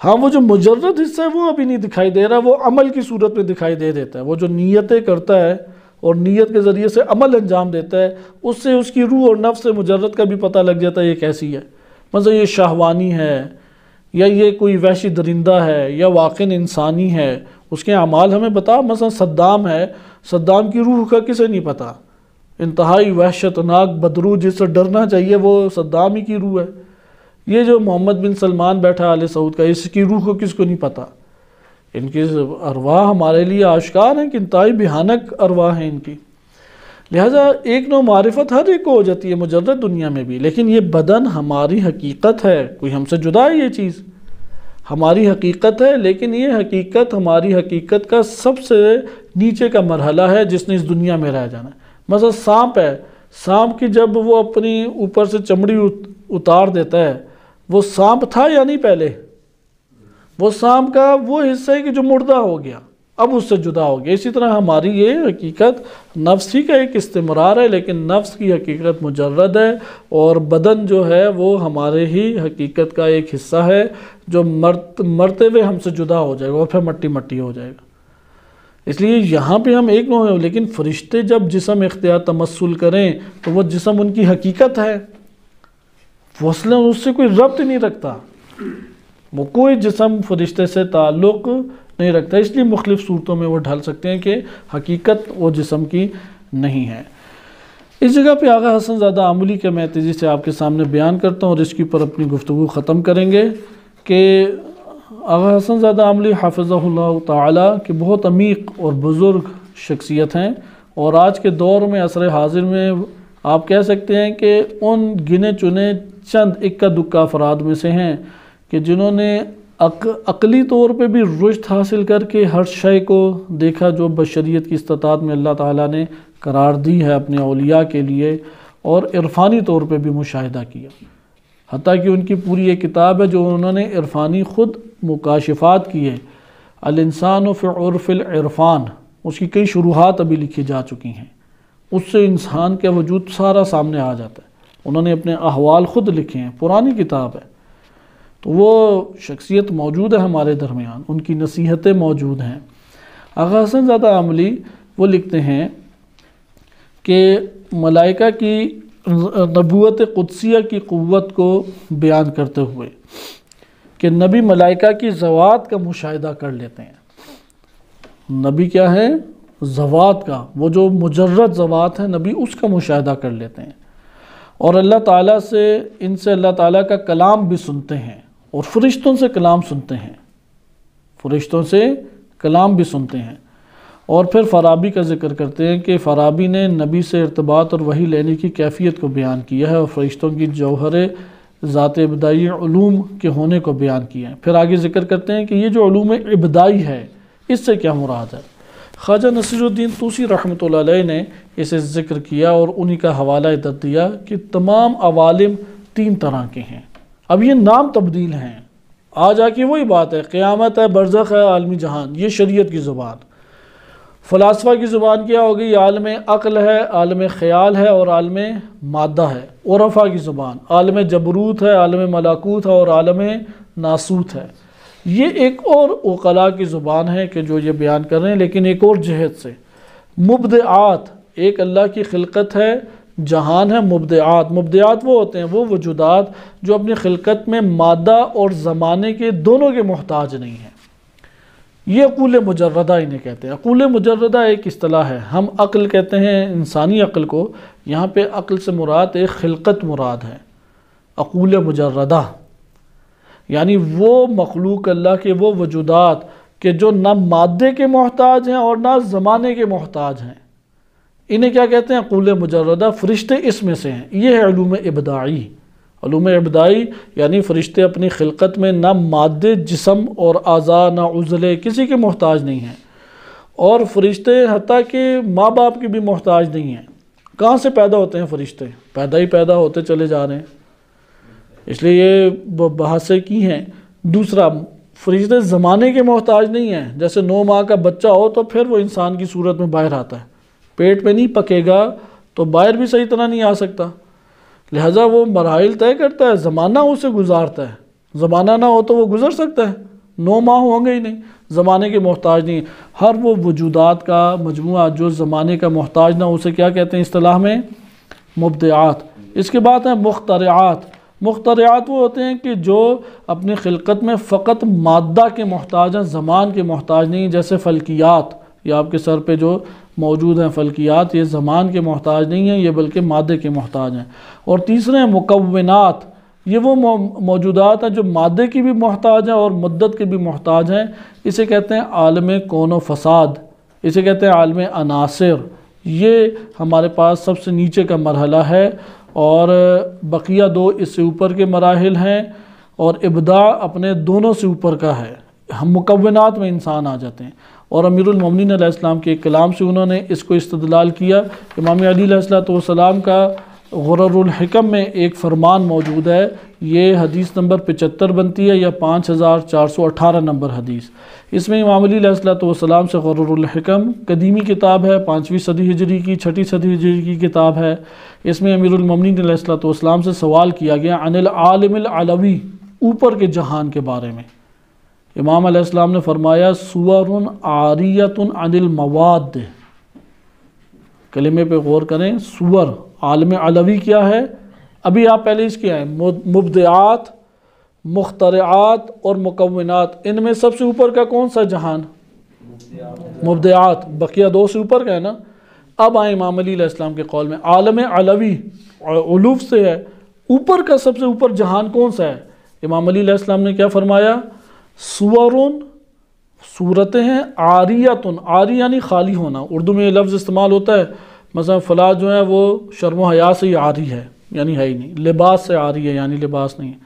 ہاں وہ جو مجرد حصہ ہے وہ ابھی نہیں دکھائی دے رہا، وہ عمل کی صورت میں دکھائی دے دیتا ہے. وہ جو نیتیں کرتا ہے اور نیت کے ذریعے سے عمل انجام دیتا ہے، اس سے اس کی روح اور نفس مجرد کا بھی پتہ لگ جاتا ہے یہ کیسی ہے. مثلا یہ شہوانی ہے، یا یہ کوئی وحشی درندہ ہے، یا واقعاً انسانی ہے. اس کے اعمال ہمیں بتا. مثلا صدام ہے، صدام کی روح کا کسے نہیں پتہ. انتہائی وحشتناک بدروح جس سے ڈرنا چاہیے وہ صدام ہی کی روح ہے. یہ جو محمد بن سلمان بیٹھا آل سعود کا، اس کی روح کو کس کو نہیں پتہ. ان کی ارواح ہمارے لیے آشکار ہیں کہ انتہائی بھیانک ارواح ہیں ان کی. لہٰذا ایک نوع معرفت ہر ایک کو ہو جاتی ہے مجرد دنیا میں بھی. لیکن یہ بدن ہماری حقیقت ہے، کوئی ہم سے جدا ہے. یہ چیز ہماری حقیقت ہے، لیکن یہ حقیقت ہماری حقیقت کا سب سے نیچے کا مرحلہ ہے جس نے اس دنیا میں رہ جانا ہے. مثلا سانپ ہے، سانپ کی جب وہ اپنی اوپر سے چمڑی اتار دیتا ہے، وہ سانپ تھا یا نہیں پہلے؟ وہ سانپ کا وہ حصہ ہے کہ جو مردہ ہو گیا، اب اس سے جدا ہو گیا. اسی طرح ہماری یہ حقیقت نفس ہی کا ایک استمرار ہے، لیکن نفس کی حقیقت مجرد ہے، اور بدن جو ہے وہ ہمارے ہی حقیقت کا ایک حصہ ہے جو مرتے ہوئے ہم سے جدا ہو جائے گا اور پھر مٹی مٹی ہو جائے گا. اس لیے یہاں پہ ہم ایک نوع ہیں، لیکن فرشتے جب جسم اختیار تمثل کریں تو وہ جسم ان کی حقیقت ہے، وہ اصلاً اس سے کوئی ربط نہیں رکھتا، وہ کوئی جسم فرشتے سے تعلق نہیں رکھتا، اس لیے مختلف صورتوں میں وہ ڈھل سکتے ہیں کہ حقیقت وہ جسم کی نہیں ہے۔ اس جگہ پہ آغا حسن زادہ آملی کا میں تیزی سے آپ کے سامنے بیان کرتا ہوں اور اس کے پر اپنی گفتگو ختم کریں گے کہ آغا حسن زادہ آملی حافظہ اللہ تعالی کہ بہت عمیق اور بزرگ شخصیت ہیں، اور آج کے دور میں عصر حاضر میں آپ کہہ سکتے ہیں کہ ان گنے چنے چند اکا دکا افراد میں سے ہیں کہ جنہوں نے عقلی طور پہ بھی رشد حاصل کر کے ہر شے کو دیکھا جو بشریت کی استطاعت میں اللہ تعالیٰ نے قرار دی ہے اپنے اولیاء کے لیے، اور عرفانی طور پہ بھی مشاہدہ کیا، حتیٰ کہ ان کی پوری ایک کتاب ہے جو انہوں نے عرفانی خود مکاشفات کی ہے، الانسان فی عرف العرفان، اس کی کئی شروحات ابھی لکھی جا چکی ہیں، اس سے انسان کا وجود سارا سامنے آ جاتا ہے، انہوں نے اپنے احوال خود لکھے ہیں، پرانی کتاب ہے، تو وہ شخصیت موجود ہے ہمارے درمیان، ان کی نصیحتیں موجود ہیں۔ آغا حسن زادہ آملی وہ لکھتے ہیں کہ ملائکہ کی نبوت قدسیہ کی قوت کو بیان کرتے ہوئے کہ نبی ملائکہ کی ذوات کا مشاہدہ کر لیتے ہیں، نبی کیا ہے؟ ذوات کا، وہ جو مجرد ذوات ہیں نبی اس کا مشاہدہ کر لیتے ہیں، اور اللہ تعالیٰ سے ان سے اللہ تعالیٰ کا کلام بھی سنتے ہیں، اور فرشتوں سے کلام سنتے ہیں، فرشتوں سے کلام بھی سنتے ہیں۔ اور پھر فارابی کا ذکر کرتے ہیں کہ فارابی نے نبی سے ارتباط اور وحی لینے کی کیفیت کو بیان کیا ہے، اور فرشتوں کی جوہر ذات ابتدائی علوم کے ہونے کو بیان کیا ہے۔ پھر آگے ذکر کرتے ہیں کہ یہ جو علوم ابتدائی ہے اس سے کیا مراد ہے۔ خواجہ نصیر الدین طوسی رحمۃ اللہ علیہ نے اسے ذکر کیا اور انہی کا حوالہ ادھر دیا کہ تمام عوالم تین طرح کے ہیں، اب یہ نام تبدیل ہیں، آج آ کے وہی بات ہے، قیامت ہے، برزخ ہے، عالمی جہان، یہ شریعت کی زبان۔ فلاسفہ کی زبان کیا ہوگی؟ عالم عقل ہے، عالم خیال ہے اور عالم مادہ ہے۔ عرفا کی زبان عالم جبروت ہے، عالم ملاکوت ہے اور عالم ناسوت ہے۔ یہ ایک اور عقلاء کی زبان ہے کہ جو یہ بیان کر رہے ہیں، لیکن ایک اور جہت سے۔ مبدعات، ایک اللہ کی خلقت ہے، جہان ہے۔ مبدعات وہ ہوتے ہیں وہ وجودات جو اپنی خلقت میں مادہ اور زمانے کے دونوں کے محتاج نہیں ہیں، یہ عقول مجردہ انہیں کہتے ہیں۔ عقول مجردہ ایک اصطلاح ہے، ہم عقل کہتے ہیں انسانی عقل کو، یہاں پہ عقل سے مراد ایک خلقت مراد ہے۔ عقول مجردہ یعنی وہ مخلوق اللہ کے وہ وجودات کہ جو نہ مادے کے محتاج ہیں اور نہ زمانے کے محتاج ہیں، انہیں کیا کہتے ہیں؟ عقول مجردہ۔ فرشتے اس میں سے ہیں، یہ ہے علوم ابداعی۔ علوم ابداعی یعنی فرشتے اپنی خلقت میں نہ مادے جسم اور اعضاء نہ عضلے کسی کے محتاج نہیں ہیں، اور فرشتے حتیٰ کہ ماں باپ کے بھی محتاج نہیں ہیں۔ کہاں سے پیدا ہوتے ہیں فرشتے؟ پیدا ہوتے چلے جا رہے ہیں، اس لیے یہ بحثیں کی ہیں۔ دوسرا، فرشتے زمانے کے محتاج نہیں ہیں، جیسے 9 ماہ کا بچہ ہو تو پھر وہ انسان کی صورت میں باہر آتا ہے، پیٹ میں نہیں پکے گا تو باہر بھی صحیح طرح نہیں آ سکتا، لہٰذا وہ مراحل طے کرتا ہے، زمانہ اسے گزارتا ہے، زمانہ نہ ہو تو وہ گزر سکتا ہے، 9 ماہ ہوں گے ہی نہیں، زمانے کے محتاج نہیں۔ ہر وہ وجودات کا مجموعہ جو زمانے کا محتاج نہ، اسے کیا کہتے ہیں اصطلاح میں؟ مبدعات۔ اس کے بعد ہیں مخترعات۔ مخترعات وہ ہوتے ہیں کہ جو اپنی خلقت میں فقط مادہ کے محتاج ہیں، زمان کے محتاج نہیں، جیسے فلکیات، یہ آپ کے سر پہ جو موجود ہیں فلکیات، یہ زمان کے محتاج نہیں ہیں، یہ بلکہ مادے کے محتاج ہیں۔ اور تیسرے ہیں مکونات، یہ وہ موجودات ہیں جو مادے کی بھی محتاج ہیں اور مدت کے بھی محتاج ہیں، اسے کہتے ہیں عالم کون و فساد، اسے کہتے ہیں عالم عناصر۔ یہ ہمارے پاس سب سے نیچے کا مرحلہ ہے، اور بقیہ 2 اس سے اوپر کے مراحل ہیں، اور ابداع اپنے دونوں سے اوپر کا ہے۔ ہم مکونات میں انسان آ جاتے ہیں، اور امیر المومنین علیہ السلام کے ایک کلام سے انہوں نے اس کو استدلال کیا۔ امام علی علیہ السلام کا غرر الحکم میں ایک فرمان موجود ہے، یہ حدیث نمبر 75 بنتی ہے یا 5418 نمبر حدیث۔ اس میں امام علی علیہ السلام سے غرر الحکم قدیمی کتاب ہے، 5ویں صدی ہجری کی، 6ٹھی صدی ہجری کی کتاب ہے۔ اس میں امیر المومنین علیہ السلام سے سوال کیا گیا عن العالم العلوی، اوپر کے جہان کے بارے میں، امام علیہ السلام نے فرمایا سور عاریۃ عن المواد، کلمے پہ غور کریں، سور عالم علوی کیا ہے؟ ابھی آپ پہلے اس کیا ہے؟ مبدعات، مخترعات اور مکونات، ان میں سب سے اوپر کا کون سا جہان؟ مبدعات، بقیہ دو سے اوپر کا ہے نا۔ اب آئیں امام علی علیہ السلام کے قول میں، عالم علوی علوف سے ہے، اوپر کا سب سے اوپر جہان کون سا ہے؟ امام علی علیہ السلام نے کیا فرمایا؟ سورن، صورتیں ہیں، عاریتن، عاری یعنی خالی ہونا، اردو میں یہ لفظ استعمال ہوتا ہے، مثلا فلاں جو ہے وہ شرم و حیا سے ہی عاری ہے، یعنی ہے ہی نہیں، لباس سے عاری ہے یعنی لباس نہیں ہے،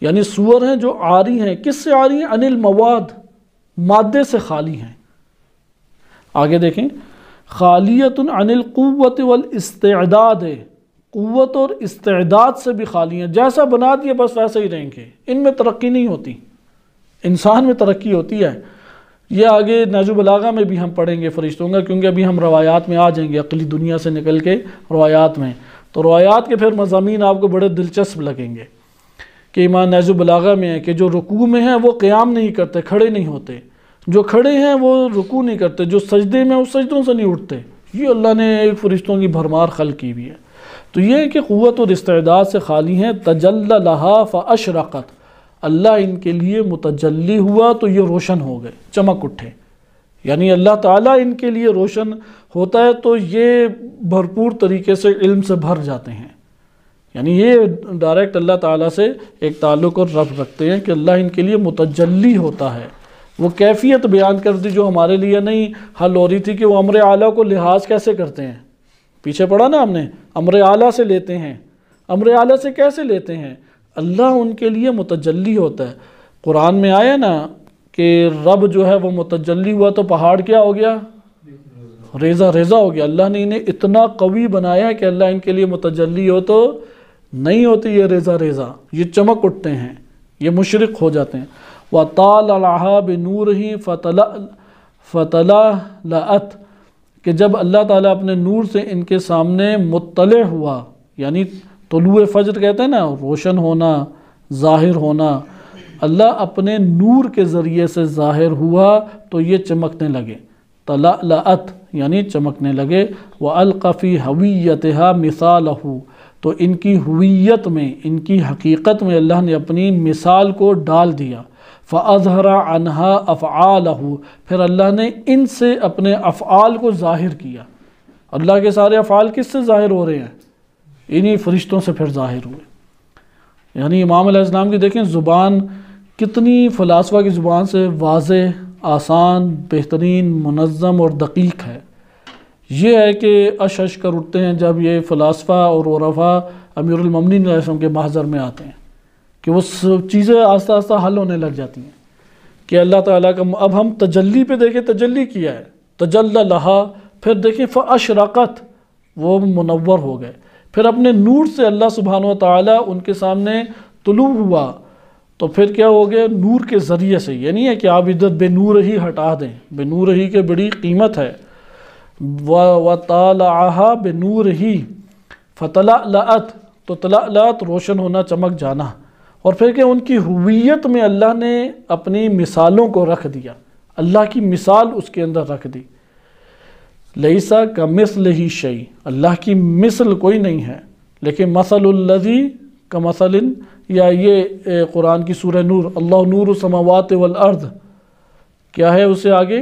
یعنی سور ہیں جو عاری ہیں، کس سے عاری ہیں؟ عن المواد، مادے سے خالی ہیں۔ آگے دیکھیں، خالیت عن القوت والاستعداد، قوت اور استعداد سے بھی خالی ہیں، جیسا بنا دیا بس ویسے ہی رہیں گے، ان میں ترقی نہیں ہوتی، انسان میں ترقی ہوتی ہے۔ یہ آگے نہج البلاغہ میں بھی ہم پڑھیں گے فرشتوں کا، کیونکہ ابھی ہم روایات میں آ جائیں گے، عقلی دنیا سے نکل کے روایات میں، تو روایات کے پھر مضامین آپ کو بڑے دلچسپ لگیں گے کہ ایمان نہج البلاغہ میں ہے کہ جو رکوع میں ہیں وہ قیام نہیں کرتے، کھڑے نہیں ہوتے، جو کھڑے ہیں وہ رکوع نہیں کرتے، جو سجدے میں اس سجدوں سے نہیں اٹھتے، یہ اللہ نے ایک فرشتوں کی بھرمار خلق کی بھی ہے۔ تو یہ ہے کہ قوت اور استعداد سے خالی ہیں۔ تجلی لہا فاشرقت، اللہ ان کے لیے متجلی ہوا تو یہ روشن ہو گئے، چمک اٹھے، یعنی اللہ تعالیٰ ان کے لیے روشن ہوتا ہے تو یہ بھرپور طریقے سے علم سے بھر جاتے ہیں، یعنی یہ ڈائریکٹ اللہ تعالیٰ سے ایک تعلق اور ربط رکھتے ہیں کہ اللہ ان کے لیے متجلی ہوتا ہے۔ وہ کیفیت بیان کر دی جو ہمارے لیے نہیں حل ہو رہی تھی کہ وہ امر اعلیٰ کو لحاظ کیسے کرتے ہیں، پیچھے پڑھا نا ہم نے، امر اعلیٰ سے لیتے ہیں، امر اعلیٰ سے کیسے لیتے ہیں؟ اللہ ان کے لیے متجلی ہوتا ہے۔ قرآن میں آیا نا کہ رب جو ہے وہ متجلی ہوا تو پہاڑ کیا ہو گیا؟ ریزہ ریزہ ہو گیا۔ اللہ نے انہیں اتنا قوی بنایا کہ اللہ ان کے لیے متجلی ہو تو نہیں ہوتی یہ ریزہ ریزہ، یہ چمک اٹھتے ہیں، یہ مشرق ہو جاتے ہیں۔ وَطَالَعَهَا بِنُورِهِ فَتَلَأَتْ، کہ جب اللہ تعالیٰ اپنے نور سے ان کے سامنے مطلع ہوا، یعنی طلوع فجر کہتے ہیں نا، روشن ہونا، ظاہر ہونا، اللہ اپنے نور کے ذریعے سے ظاہر ہوا تو یہ چمکنے لگے، تلألأت یعنی چمکنے لگے۔ وَأَلْقَ فِي هَوِيَّتِهَا مِثَالَهُ، تو ان کی ہویت میں، ان کی حقیقت میں اللہ نے اپنی مثال کو ڈال دیا۔ فَأَظْهَرَ عَنْهَا أَفْعَالَهُ، پھر اللہ نے ان سے اپنے افعال کو ظاہر کیا۔ اللہ کے سارے افعال کس سے ظاہر ہو رہے ہیں؟ انہی فرشتوں سے پھر ظاہر ہوئے۔ یعنی امام علیہ السلام کی دیکھیں زبان کتنی فلاسفہ کی زبان سے واضح، آسان، بہترین، منظم اور دقیق ہے۔ یہ ہے کہ اش کر اٹھتے ہیں جب یہ فلاسفہ اور عرفا امیر المومنین علیہ السلام کے محضر میں آتے ہیں کہ وہ چیزیں آہستہ آہستہ حل ہونے لگ جاتی ہیں کہ اللہ تعالیٰ کا۔ اب ہم تجلی پہ دیکھیں، تجلی کیا ہے، تجلی لہا، پھر دیکھیں فاشرقت، وہ منور ہو گئے، پھر اپنے نور سے اللہ سبحانہ وتعالیٰ ان کے سامنے طلوع ہوا تو پھر کیا ہو گیا؟ نور کے ذریعے سے، یہ نہیں ہے کہ آپ ادھر بے نور ہی ہٹا دیں، بے نور ہی کے بڑی قیمت ہے۔ وَطَالَعَهَا بِنُورِهِ فَتَلَأْلَأَتْ، تو تلألأت روشن ہونا، چمک جانا، اور پھر کہ ان کی ہویت میں اللہ نے اپنی مثالوں کو رکھ دیا، اللہ کی مثال اس کے اندر رکھ دی۔ لَيْسَ كَمِثْلِهِ شَيْءٌ، اللہ کی مثل کوئی نہیں ہے، لیکن مَثَلُ الَّذِي كَمَثَلٍ، یا یہ قرآن کی سورہ نور، اللہ نور السماوات والارض، کیا ہے اس سے آگے؟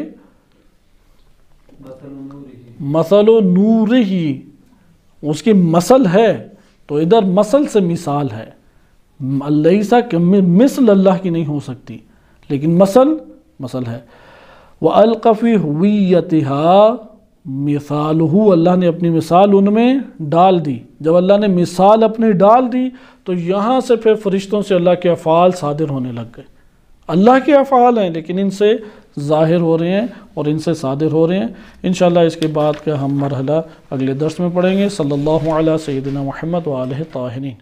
مثل نورہ، اس کی مثل ہے، تو ادھر مثل سے مثال ہے، لیسا مثل اللہ کی نہیں ہو سکتی، لیکن مثل ہے۔ وَأَلْقَ فِي هُوِيَّتِهَا مِثَالُهُ، اللہ نے اپنی مثال ان میں ڈال دی۔ جب اللہ نے مثال اپنی ڈال دی تو یہاں سے پھر فرشتوں سے اللہ کے افعال صادر ہونے لگ گئے۔ اللہ کے افعال ہیں لیکن ان سے ظاہر ہو رہے ہیں اور ان سے صادر ہو رہے ہیں۔ انشاءاللہ اس کے بعد کا ہم مرحلہ اگلے درس میں پڑھیں گے۔ صلی اللہ علیہ سیدنا محمد وآلہ الطاہرین۔